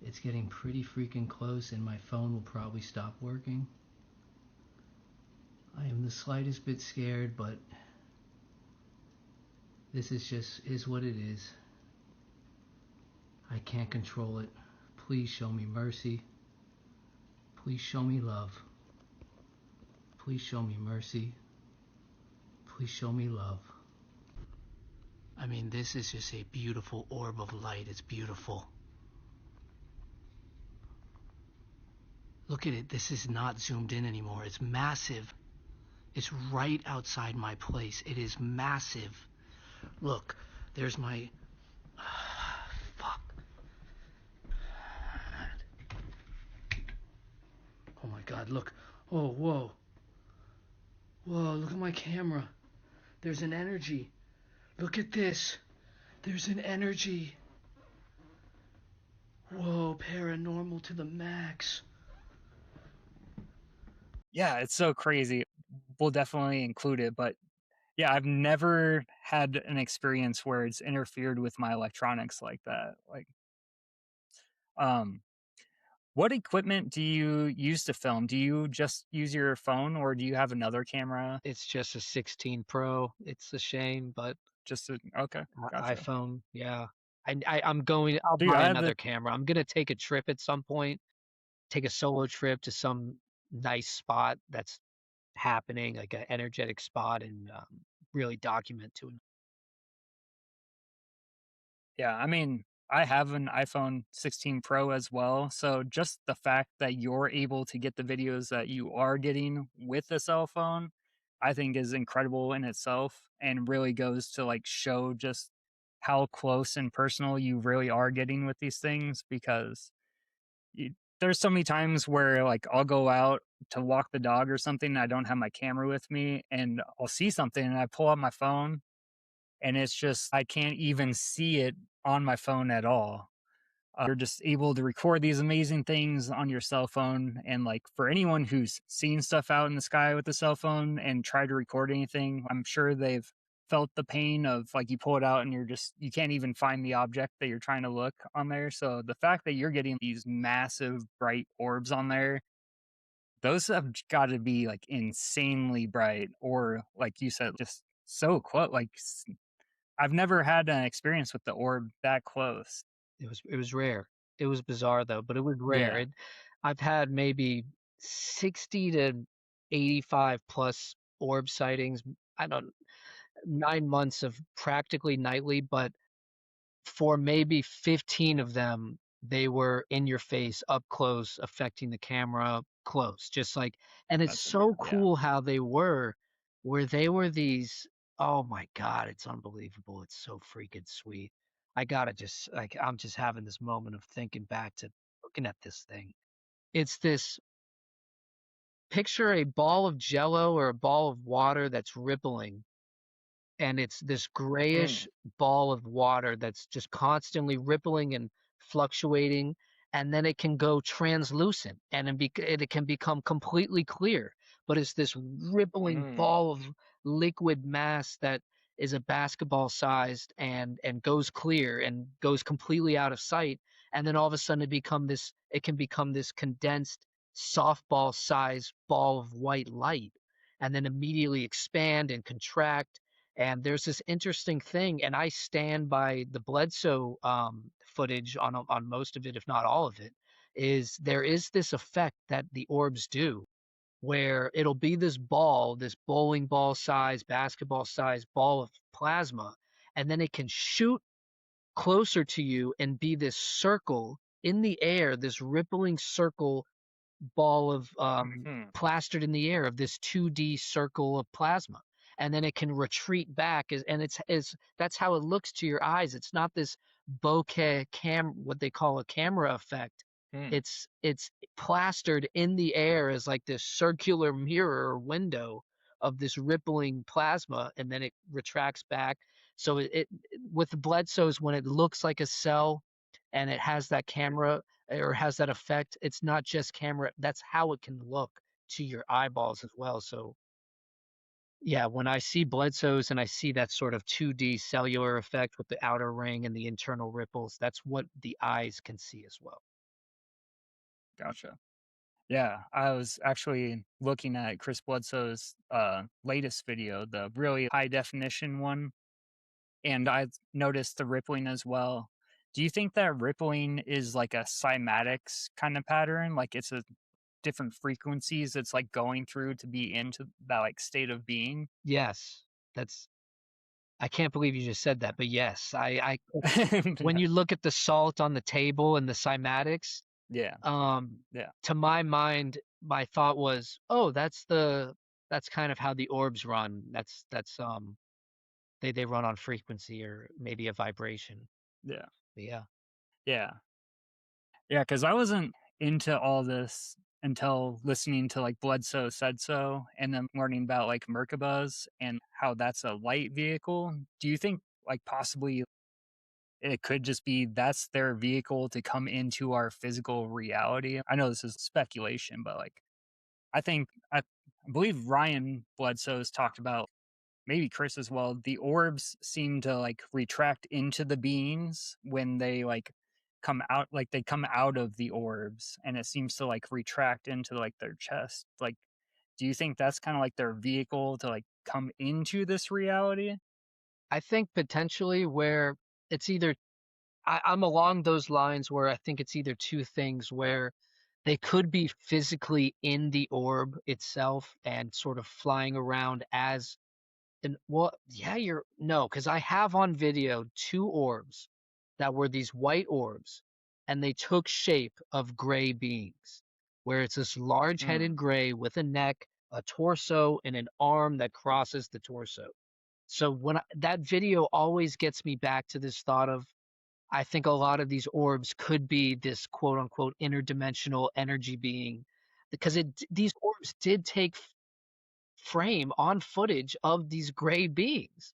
It's getting pretty freaking close, and my phone will probably stop working. I am the slightest bit scared, but this is what it is. I can't control it. Please show me mercy. Please show me love. Please show me mercy. Please show me love. I mean, this is just a beautiful orb of light. It's beautiful. Look at it. This is not zoomed in anymore. It's massive. It's right outside my place. It is massive. Look, there's my... fuck. Oh my god, look. Oh, whoa. Whoa, look at my camera. There's an energy. Look at this. There's an energy. Whoa, paranormal to the max. Yeah, it's so crazy. We'll definitely include it, but yeah, I've never had an experience where it's interfered with my electronics like that. Like, what equipment do you use to film? Do you just use your phone, or do you have another camera? It's just a 16 Pro. It's a shame, but Okay, gotcha. iPhone, yeah. I'll Dude, buy I have another camera. I'm gonna take a trip at some point, take a solo trip to some nice spot that's happening, like an energetic spot, and really document to it. Yeah, I mean, I have an iPhone 16 Pro as well. So just the fact that you're able to get the videos that you are getting with a cell phone, I think is incredible in itself and really goes to like show just how close and personal you really are getting with these things because you, there's so many times where like I'll go out to walk the dog or something and I don't have my camera with me and I'll see something and I pull out my phone and it's just I can't even see it on my phone at all. You're just able to record these amazing things on your cell phone, and like for anyone who's seen stuff out in the sky with a cell phone and tried to record anything, I'm sure they've felt the pain of like you pull it out and you can't even find the object that you're trying to look on there. So the fact that you're getting these massive bright orbs on there, those have got to be like insanely bright, or like you said, just so close. Like I've never had an experience with the orb that close. It was rare. It was bizarre though, but it was rare. Yeah, I've had maybe 60 to 85 plus orb sightings. I don't 9 months of practically nightly, but for maybe 15 of them, they were in your face, up close, affecting the camera close. Just like, and it's that's so yeah. cool how they were, where they were these, oh my God, it's unbelievable. It's so freaking sweet. I gotta just, like, I'm just having this moment of thinking back to looking at this thing. It's this picture a ball of jello or a ball of water that's rippling, and it's this Mm, grayish ball of water that's just constantly rippling and fluctuating, and then it can go translucent and it can become completely clear, but it's this rippling mm, ball of liquid mass that is a basketball sized and goes clear and goes completely out of sight, and then all of a sudden it can become this condensed softball sized ball of white light, and then immediately expand and contract. And there's this interesting thing, and I stand by the Bledsoe footage on most of it, if not all of it. Is there is this effect that the orbs do, where it'll be this ball, this bowling ball size, basketball size ball of plasma, and then it can shoot closer to you and be this circle in the air, this rippling circle ball of hmm plastered in the air of this 2D circle of plasma, and then it can retreat back and it's that's how it looks to your eyes. It's not this bokeh what they call a camera effect. mm. It's plastered in the air as like this circular mirror or window of this rippling plasma, and then it retracts back. So it with the Bledsoes, when it looks like a cell and it has that camera or has that effect, it's not just camera. That's how it can look. to your eyeballs as well. So yeah, when I see Bledsoe's and I see that sort of 2D cellular effect with the outer ring and the internal ripples, that's what the eyes can see as well. Gotcha. Yeah, I was actually looking at Chris Bledsoe's latest video, the really high definition one, and I noticed the rippling as well. Do you think that rippling is like a cymatics kind of pattern? Like it's a different frequencies it's like going through to be into that like state of being? Yes, that's I can't believe you just said that, but yes, when Yeah. you look at the salt on the table and the cymatics, Yeah. um, Yeah. to my mind, my thought was, oh, that's kind of how the orbs run. That's they run on frequency or maybe a vibration. Yeah. But yeah. Yeah. Yeah, because I wasn't into all this until listening to like Bledsoe Said So and then learning about like Merkabahs and how that's a light vehicle. Do you think like possibly it could just be that's their vehicle to come into our physical reality? I know this is speculation, but like I believe Ryan Bledsoe's talked about, maybe Chris as well, the orbs seem to like retract into the beings when they like come out, like they come out of the orbs and it seems to like retract into like their chest. Like, do you think that's kind of like their vehicle to like come into this reality? I think potentially where it's either I'm along those lines where I think it's either two things where they could be physically in the orb itself and sort of flying around as and well, yeah, you're no, because I have on video two orbs that were these white orbs, and they took shape of gray beings, where it's this large-headed Mm, gray with a neck, a torso, and an arm that crosses the torso. So that video always gets me back to this thought of I think a lot of these orbs could be this quote unquote interdimensional energy being because these orbs did take frame on footage of these gray beings.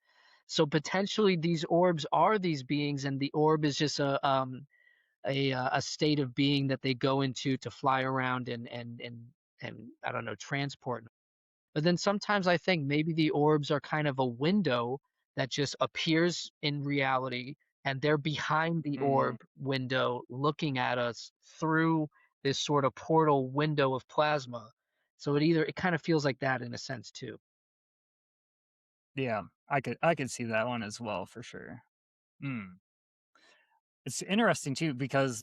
So potentially these orbs are these beings, and the orb is just a state of being that they go into to fly around and I don't know transport. But then sometimes I think maybe the orbs are kind of a window that just appears in reality, and they're behind the mm, orb window looking at us through this sort of portal window of plasma. So it kind of feels like that in a sense too. yeah, I could see that one as well for sure. Mm. It's interesting too because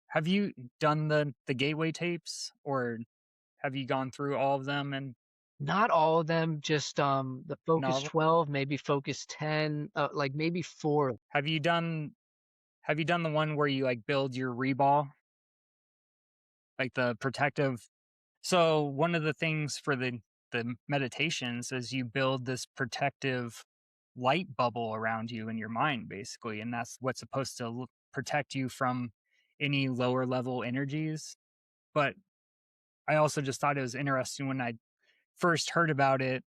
have you done the gateway tapes or have you gone through all of them and Not all of them, just the Focus novel? 12, maybe Focus 10, like maybe 4. Have you done Have you done the one where you like build your reball, like the protective? So one of the things for the meditations is you build this protective light bubble around you in your mind, basically, and that's what's supposed to protect you from any lower level energies. But I also just thought it was interesting when I first heard about it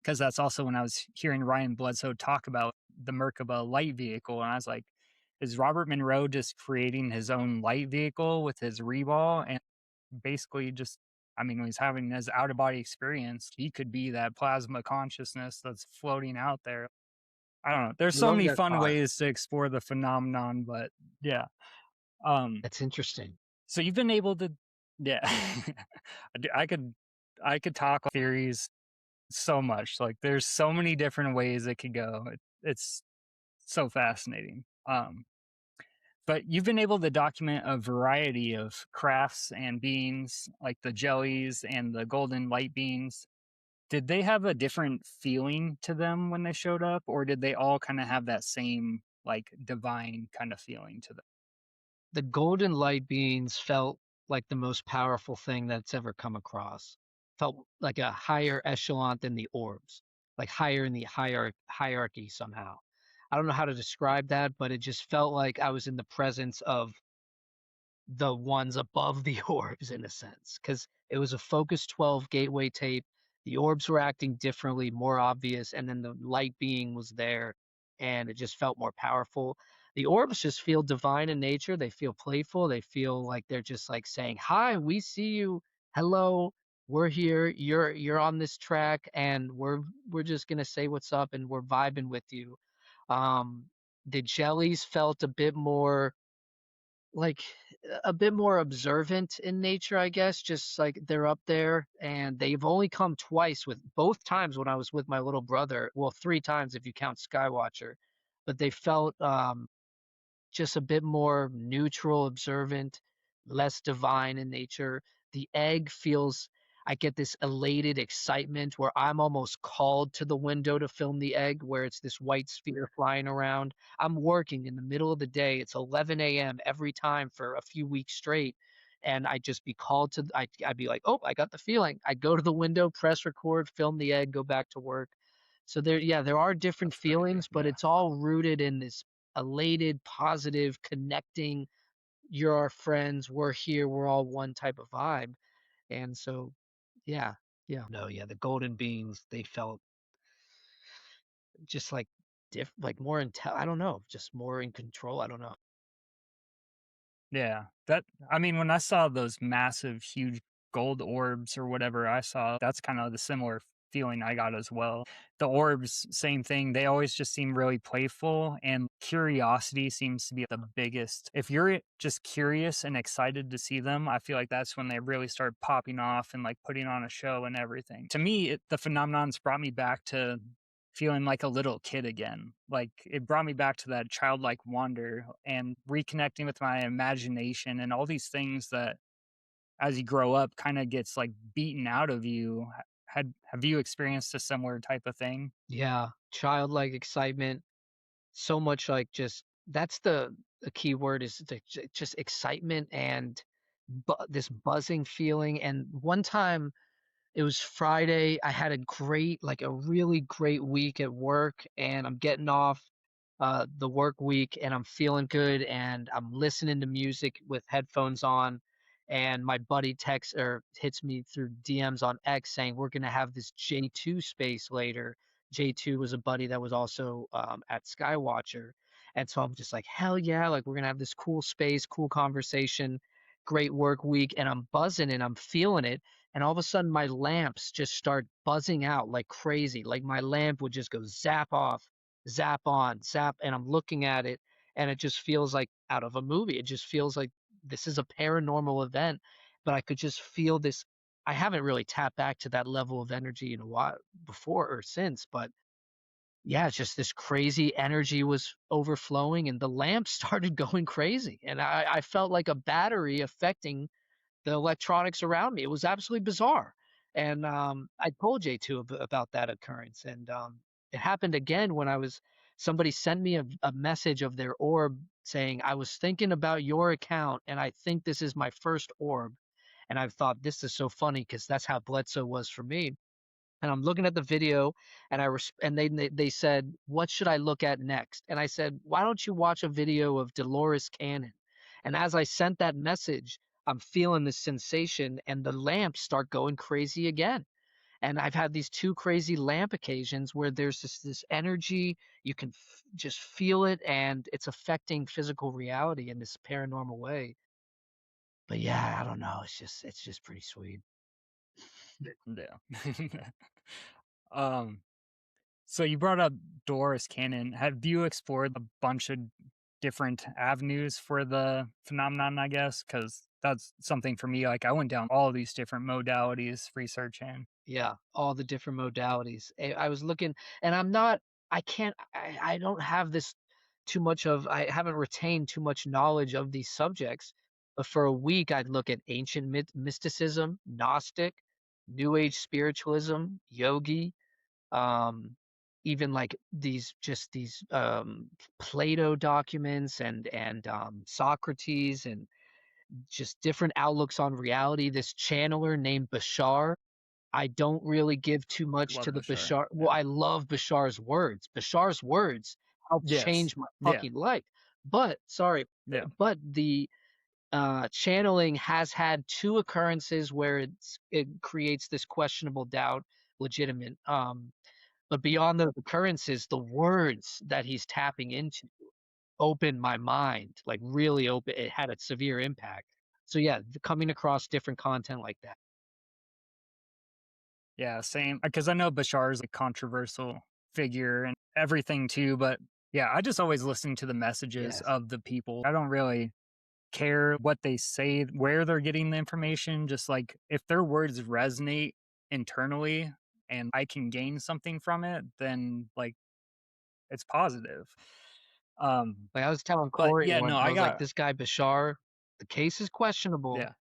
because that's also when I was hearing Ryan Bledsoe talk about the Merkaba light vehicle, and I was like, is Robert Monroe just creating his own light vehicle with his reball and basically just, I mean, when he's having his out of body experience, he could be that plasma consciousness that's floating out there. I don't know. There's so Love many that fun thought. ways to explore the phenomenon, but yeah. Um, That's interesting. so you've been able to, yeah, I could, I could talk theories so much. Like there's so many different ways it could go. It's so fascinating. But you've been able to document a variety of crafts and beings, like the jellies and the golden light beings. Did they have a different feeling to them when they showed up, or did they all kind of have that same like divine kind of feeling to them? The golden light beings felt like the most powerful thing that's ever come across. Felt like a higher echelon than the orbs, like higher in the hierarchy somehow. I don't know how to describe that, but it just felt like I was in the presence of the ones above the orbs in a sense because it was a Focus 12 gateway tape. The orbs were acting differently, more obvious, and then the light being was there and it just felt more powerful. The orbs just feel divine in nature. They feel playful. They feel like they're just like saying, "Hi, we see you. Hello." we're here, you're on this track, and we're just gonna say what's up, and we're vibing with you. Um, the jellies felt a bit more like a bit more observant in nature, I guess, just like they're up there, and they've only come twice, with both times when I was with my little brother, well, three times if you count Skywatcher, but they felt just a bit more neutral, observant, less divine in nature. The egg feels, I get this elated excitement where I'm almost called to the window to film the egg, where it's this white sphere flying around. I'm working in the middle of the day. It's 11 a.m. every time for a few weeks straight. And I'd just be called to, I'd be like, oh, I got the feeling. I'd go to the window, press record, film the egg, go back to work. So there, yeah, there are different That's crazy. feelings, but Yeah. it's all rooted in this elated, positive, connecting. You're our friends. We're here. We're all one type of vibe. And so, yeah, yeah. No, yeah, the golden beans, they felt just like like more I don't know, just more in control. I don't know. Yeah, that I mean, when I saw those massive, huge gold orbs or whatever I saw, that's kind of the similar feeling I got as well. The orbs, same thing. They always just seem really playful, and curiosity seems to be the biggest. If you're just curious and excited to see them, I feel like that's when they really start popping off and like putting on a show and everything. To me, the phenomenons brought me back to feeling like a little kid again. Like it brought me back to that childlike wonder and reconnecting with my imagination and all these things that as you grow up kind of gets like beaten out of you. Have you experienced a similar type of thing? Yeah, childlike excitement, so much like just that's the key word is just excitement and this buzzing feeling. And one time it was Friday. I had a great, like a really great week at work, and I'm getting off the work week, and I'm feeling good, and I'm listening to music with headphones on, and my buddy texts or hits me through DMs on X saying we're gonna have this J2 space later. J2 was a buddy that was also at Skywatcher, and so I'm just like, hell yeah, like we're gonna have this cool space, cool conversation, great work week, and I'm buzzing and I'm feeling it, and all of a sudden my lamps just start buzzing out like crazy. Like my lamp would just go zap off, zap on, zap, and I'm looking at it, and it just feels like out of a movie. It just feels like this is a paranormal event, but I could just feel this. I haven't really tapped back to that level of energy in a while before or since, but yeah, it's just this crazy energy was overflowing, and the lamp started going crazy, and I felt like a battery affecting the electronics around me. It was absolutely bizarre. And I told J2 about that occurrence. And it happened again when somebody sent me a message of their orb saying, I was thinking about your account and I think this is my first orb. And I thought, this is so funny because that's how Bledsoe was for me. And I'm looking at the video, and and they said, what should I look at next? And I said, why don't you watch a video of Dolores Cannon? And as I sent that message, I'm feeling this sensation, and the lamps start going crazy again. And I've had these two crazy lamp occasions where there's this energy, you can just feel it, and it's affecting physical reality in this paranormal way. But yeah, I don't know. It's just pretty sweet. Yeah. um So you brought up Dolores Cannon. Have you explored a bunch of different avenues for the phenomenon, I guess? Because that's something for me. Like I went down all these different modalities researching. Yeah, all the different modalities. I was looking, and I'm not, I can't, I don't have this too much of, I haven't retained too much knowledge of these subjects. But for a week, I'd look at ancient mysticism, Gnostic, New Age spiritualism, yogi, um, even like just these Plato documents and Socrates and just different outlooks on reality. This channeler named Bashar, I don't really give too much to Love the Bashar. Bashar. Well, Yeah. I love Bashar's words. Bashar's words helped Yes. change my Yeah. fucking life. But sorry, Yeah. but the channeling has had two occurrences where it creates this questionable doubt, legitimate. But beyond those occurrences, the words that he's tapping into opened my mind, like really open. It had a severe impact. So yeah, coming across different content like that. Yeah, same. Because I know Bashar's a controversial figure and everything too, but yeah, I just always listen to the messages Yes. of the people. I don't really care what they say, where they're getting the information. Just like if their words resonate internally and I can gain something from it, then like it's positive. Like I was telling But Kory yeah, no, once, I I was like, got this guy Bashar, the case is questionable, yeah,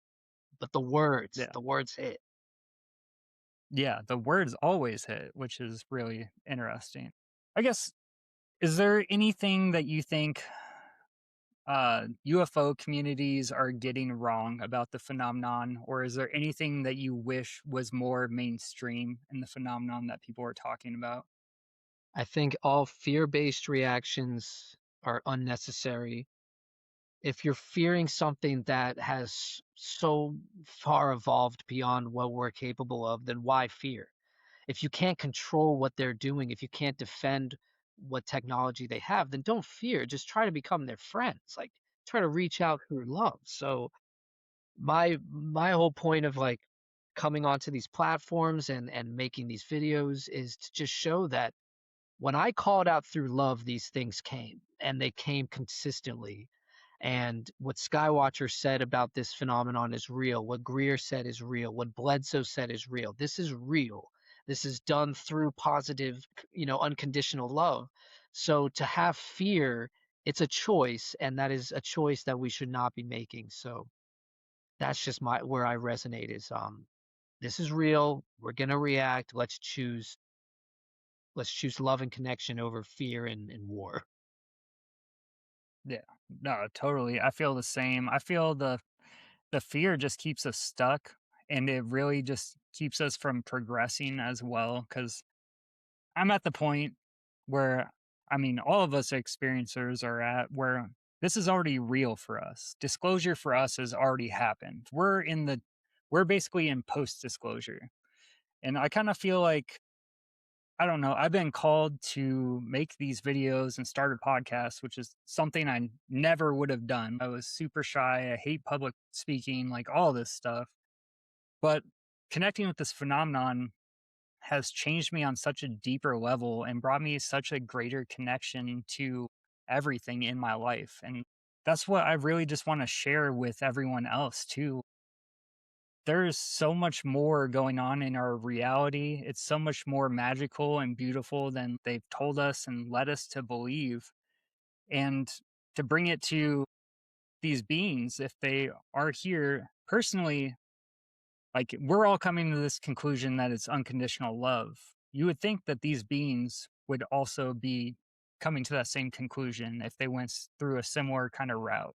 but the yeah, words hit. yeah. The words always hit, which is really interesting. I guess, is there anything that you think UFO communities are getting wrong about the phenomenon, or is there anything that you wish was more mainstream in the phenomenon that people are talking about? I think all fear-based reactions are unnecessary. If you're fearing something that has so far evolved beyond what we're capable of, then why fear? If you can't control what they're doing, if you can't defend what technology they have, then don't fear. Just try to become their friends. Like try to reach out through love. So my whole point of like coming onto these platforms and making these videos is to just show that when I called out through love, these things came and they came consistently. And what Skywatcher said about this phenomenon is real. What Greer said is real. What Bledsoe said is real. This is real. This is done through positive, unconditional love. So to have fear, it's a choice, and that is a choice that we should not be making. So that's just my where I resonate is this is real. We're gonna react. Let's choose love and connection over fear and war. Yeah, no, totally. I feel the same. I feel the fear just keeps us stuck, and it really just keeps us from progressing as well. Because I'm at the point where, I mean, all of us experiencers are at where this is already real for us. Disclosure for us has already happened. We're basically in post disclosure. And I kind of feel like, I don't know, I've been called to make these videos and start a podcast, which is something I never would have done. I was super shy. I hate public speaking, like all this stuff. But connecting with this phenomenon has changed me on such a deeper level and brought me such a greater connection to everything in my life. And that's what I really just want to share with everyone else too. There's so much more going on in our reality. It's so much more magical and beautiful than they've told us and led us to believe. And to bring it to these beings, if they are here personally, like we're all coming to this conclusion that it's unconditional love. You would think that these beings would also be coming to that same conclusion if they went through a similar kind of route.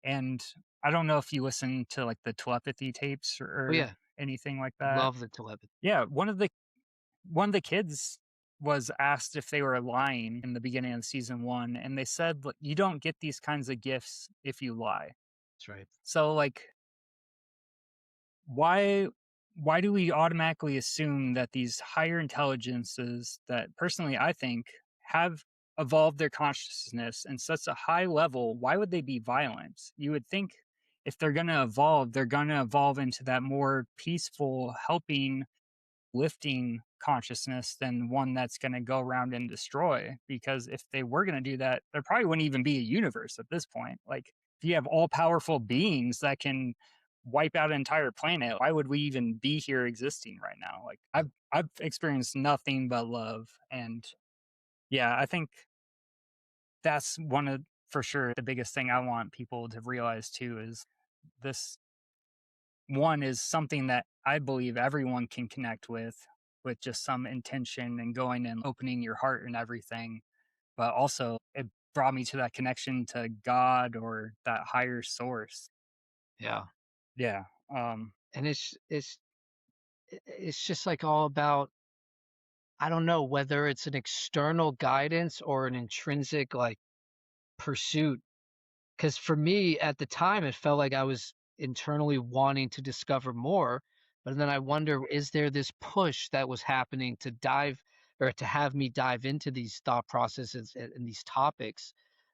And I don't know if you listen to like the telepathy tapes Oh or yeah, anything like that. love the telepathy. Yeah, one of the kids was asked if they were lying in the beginning of season 1, and they said, "Look, you don't get these kinds of gifts if you lie." That's right. So like why why do we automatically assume that these higher intelligences that personally I think have evolved their consciousness in such a high level, why would they be violent? You would think if they're going to evolve into that more peaceful, helping, lifting consciousness than one that's going to go around and destroy. Because if they were going to do that, there probably wouldn't even be a universe at this point. Like, if you have all powerful beings that can wipe out an entire planet, why would we even be here existing right now? Like, I've experienced nothing but love, and yeah, I think that's one of for sure the biggest thing I want people to realize too is this one is something that I believe everyone can connect with just some intention and going and opening your heart and everything. But also, it brought me to that connection to God or that higher source. Yeah, Yeah. and it's just like all about, I don't know whether it's an external guidance or an intrinsic like pursuit. Because for me at the time, it felt like I was internally wanting to discover more. But then I wonder, is there this push that was happening to dive or to have me dive into these thought processes and these topics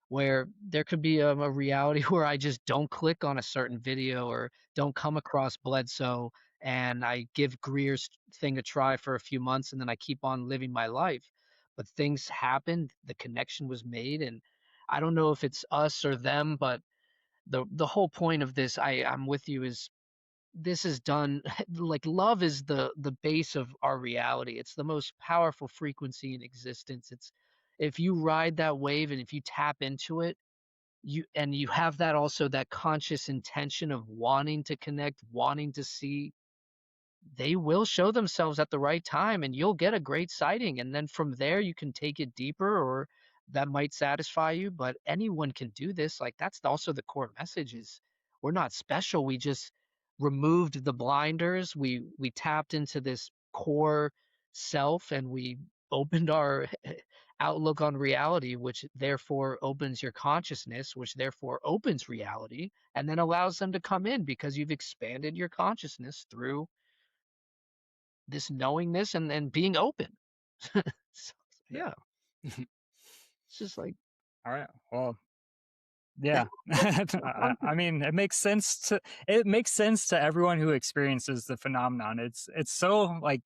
where there could be a reality where I just don't click on a certain video or don't come across Bledsoe and I give Greer's thing a try for a few months, and then I keep on living my life. But things happened, the connection was made, and I don't know if it's us or them, but the whole point of this, I'm with you, is this is done like love is the base of our reality. It's the most powerful frequency in existence. It's if you ride that wave and if you tap into it, you have that also that conscious intention of wanting to connect, wanting to see, they will show themselves at the right time and you'll get a great sighting, and then from there you can take it deeper, or that might satisfy you. But anyone can do this. Like that's also the core message is we're not special. We just removed the blinders. We tapped into this core self and we opened our outlook on reality, which therefore opens your consciousness, which therefore opens reality and then allows them to come in because you've expanded your consciousness through this knowingness and being open. So, yeah, it's just like, All right. Well, yeah. I mean, it makes sense to everyone who experiences the phenomenon. It's so like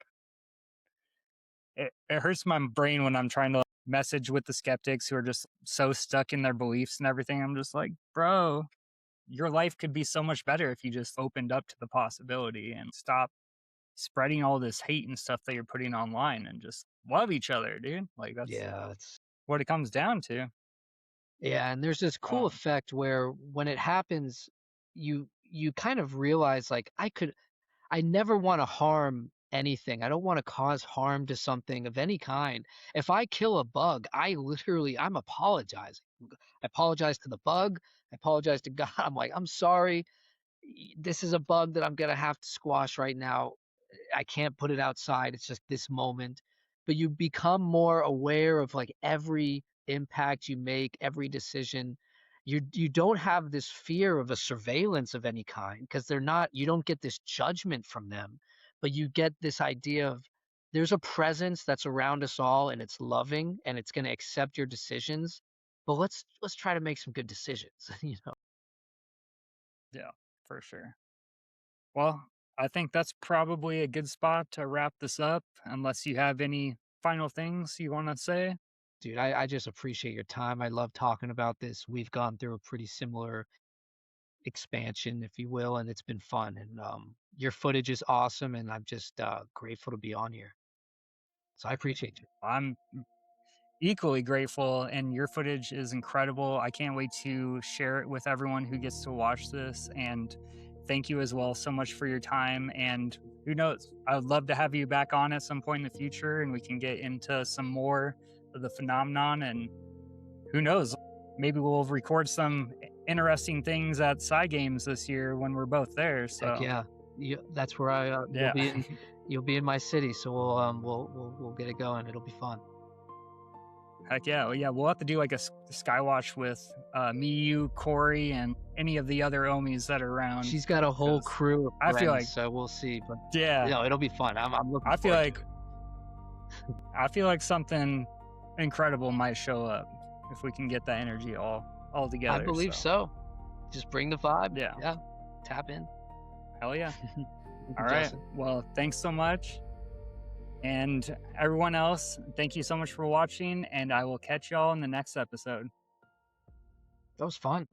it hurts my brain when I'm trying to message with the skeptics who are just so stuck in their beliefs and everything. I'm just like, bro, your life could be so much better if you just opened up to the possibility and stop spreading all this hate and stuff that you're putting online and just love each other, dude. Like that's yeah, it's what it comes down to. yeah, and there's this cool effect where when it happens, you kind of realize like I never want to harm anything. I don't want to cause harm to something of any kind. If I kill a bug, I'm apologizing. I apologize to the bug. I apologize to God. I'm like, I'm sorry. This is a bug that I'm gonna have to squash right now. I can't put it outside. It's just this moment. But you become more aware of like every impact you make, every decision. You don't have this fear of a surveillance of any kind because they're not, you don't get this judgment from them, but you get this idea of there's a presence that's around us all and it's loving and it's going to accept your decisions. But let's try to make some good decisions, you know. Yeah, for sure. Well, I think that's probably a good spot to wrap this up, unless you have any final things you want to say. Dude, I just appreciate your time. I love talking about this. We've gone through a pretty similar expansion, if you will, and it's been fun. And your footage is awesome, and I'm just grateful to be on here. So I appreciate you. I'm equally grateful, and your footage is incredible. I can't wait to share it with everyone who gets to watch this. And thank you as well so much for your time. And who knows, I would love to have you back on at some point in the future and we can get into some more of the phenomenon. And who knows, maybe we'll record some interesting things at Side Games this year when we're both there. So Heck yeah, that's where yeah. you'll be in my city. So we'll get it going. It'll be fun. Heck yeah. Well, yeah, we'll have to do like a Skywatch with me, you, Kory, and any of the other Omis that are around. She's got a whole crew of friends, I feel like, so we'll see. But yeah, you know, it'll be fun. I'm looking I feel forward like to it. I feel like something incredible might show up if we can get that energy all together. I believe so. Just bring the vibe. Yeah. Yeah. Tap in. Hell yeah. All right. Well, thanks so much. And everyone else, thank you so much for watching, and I will catch y'all in the next episode. That was fun.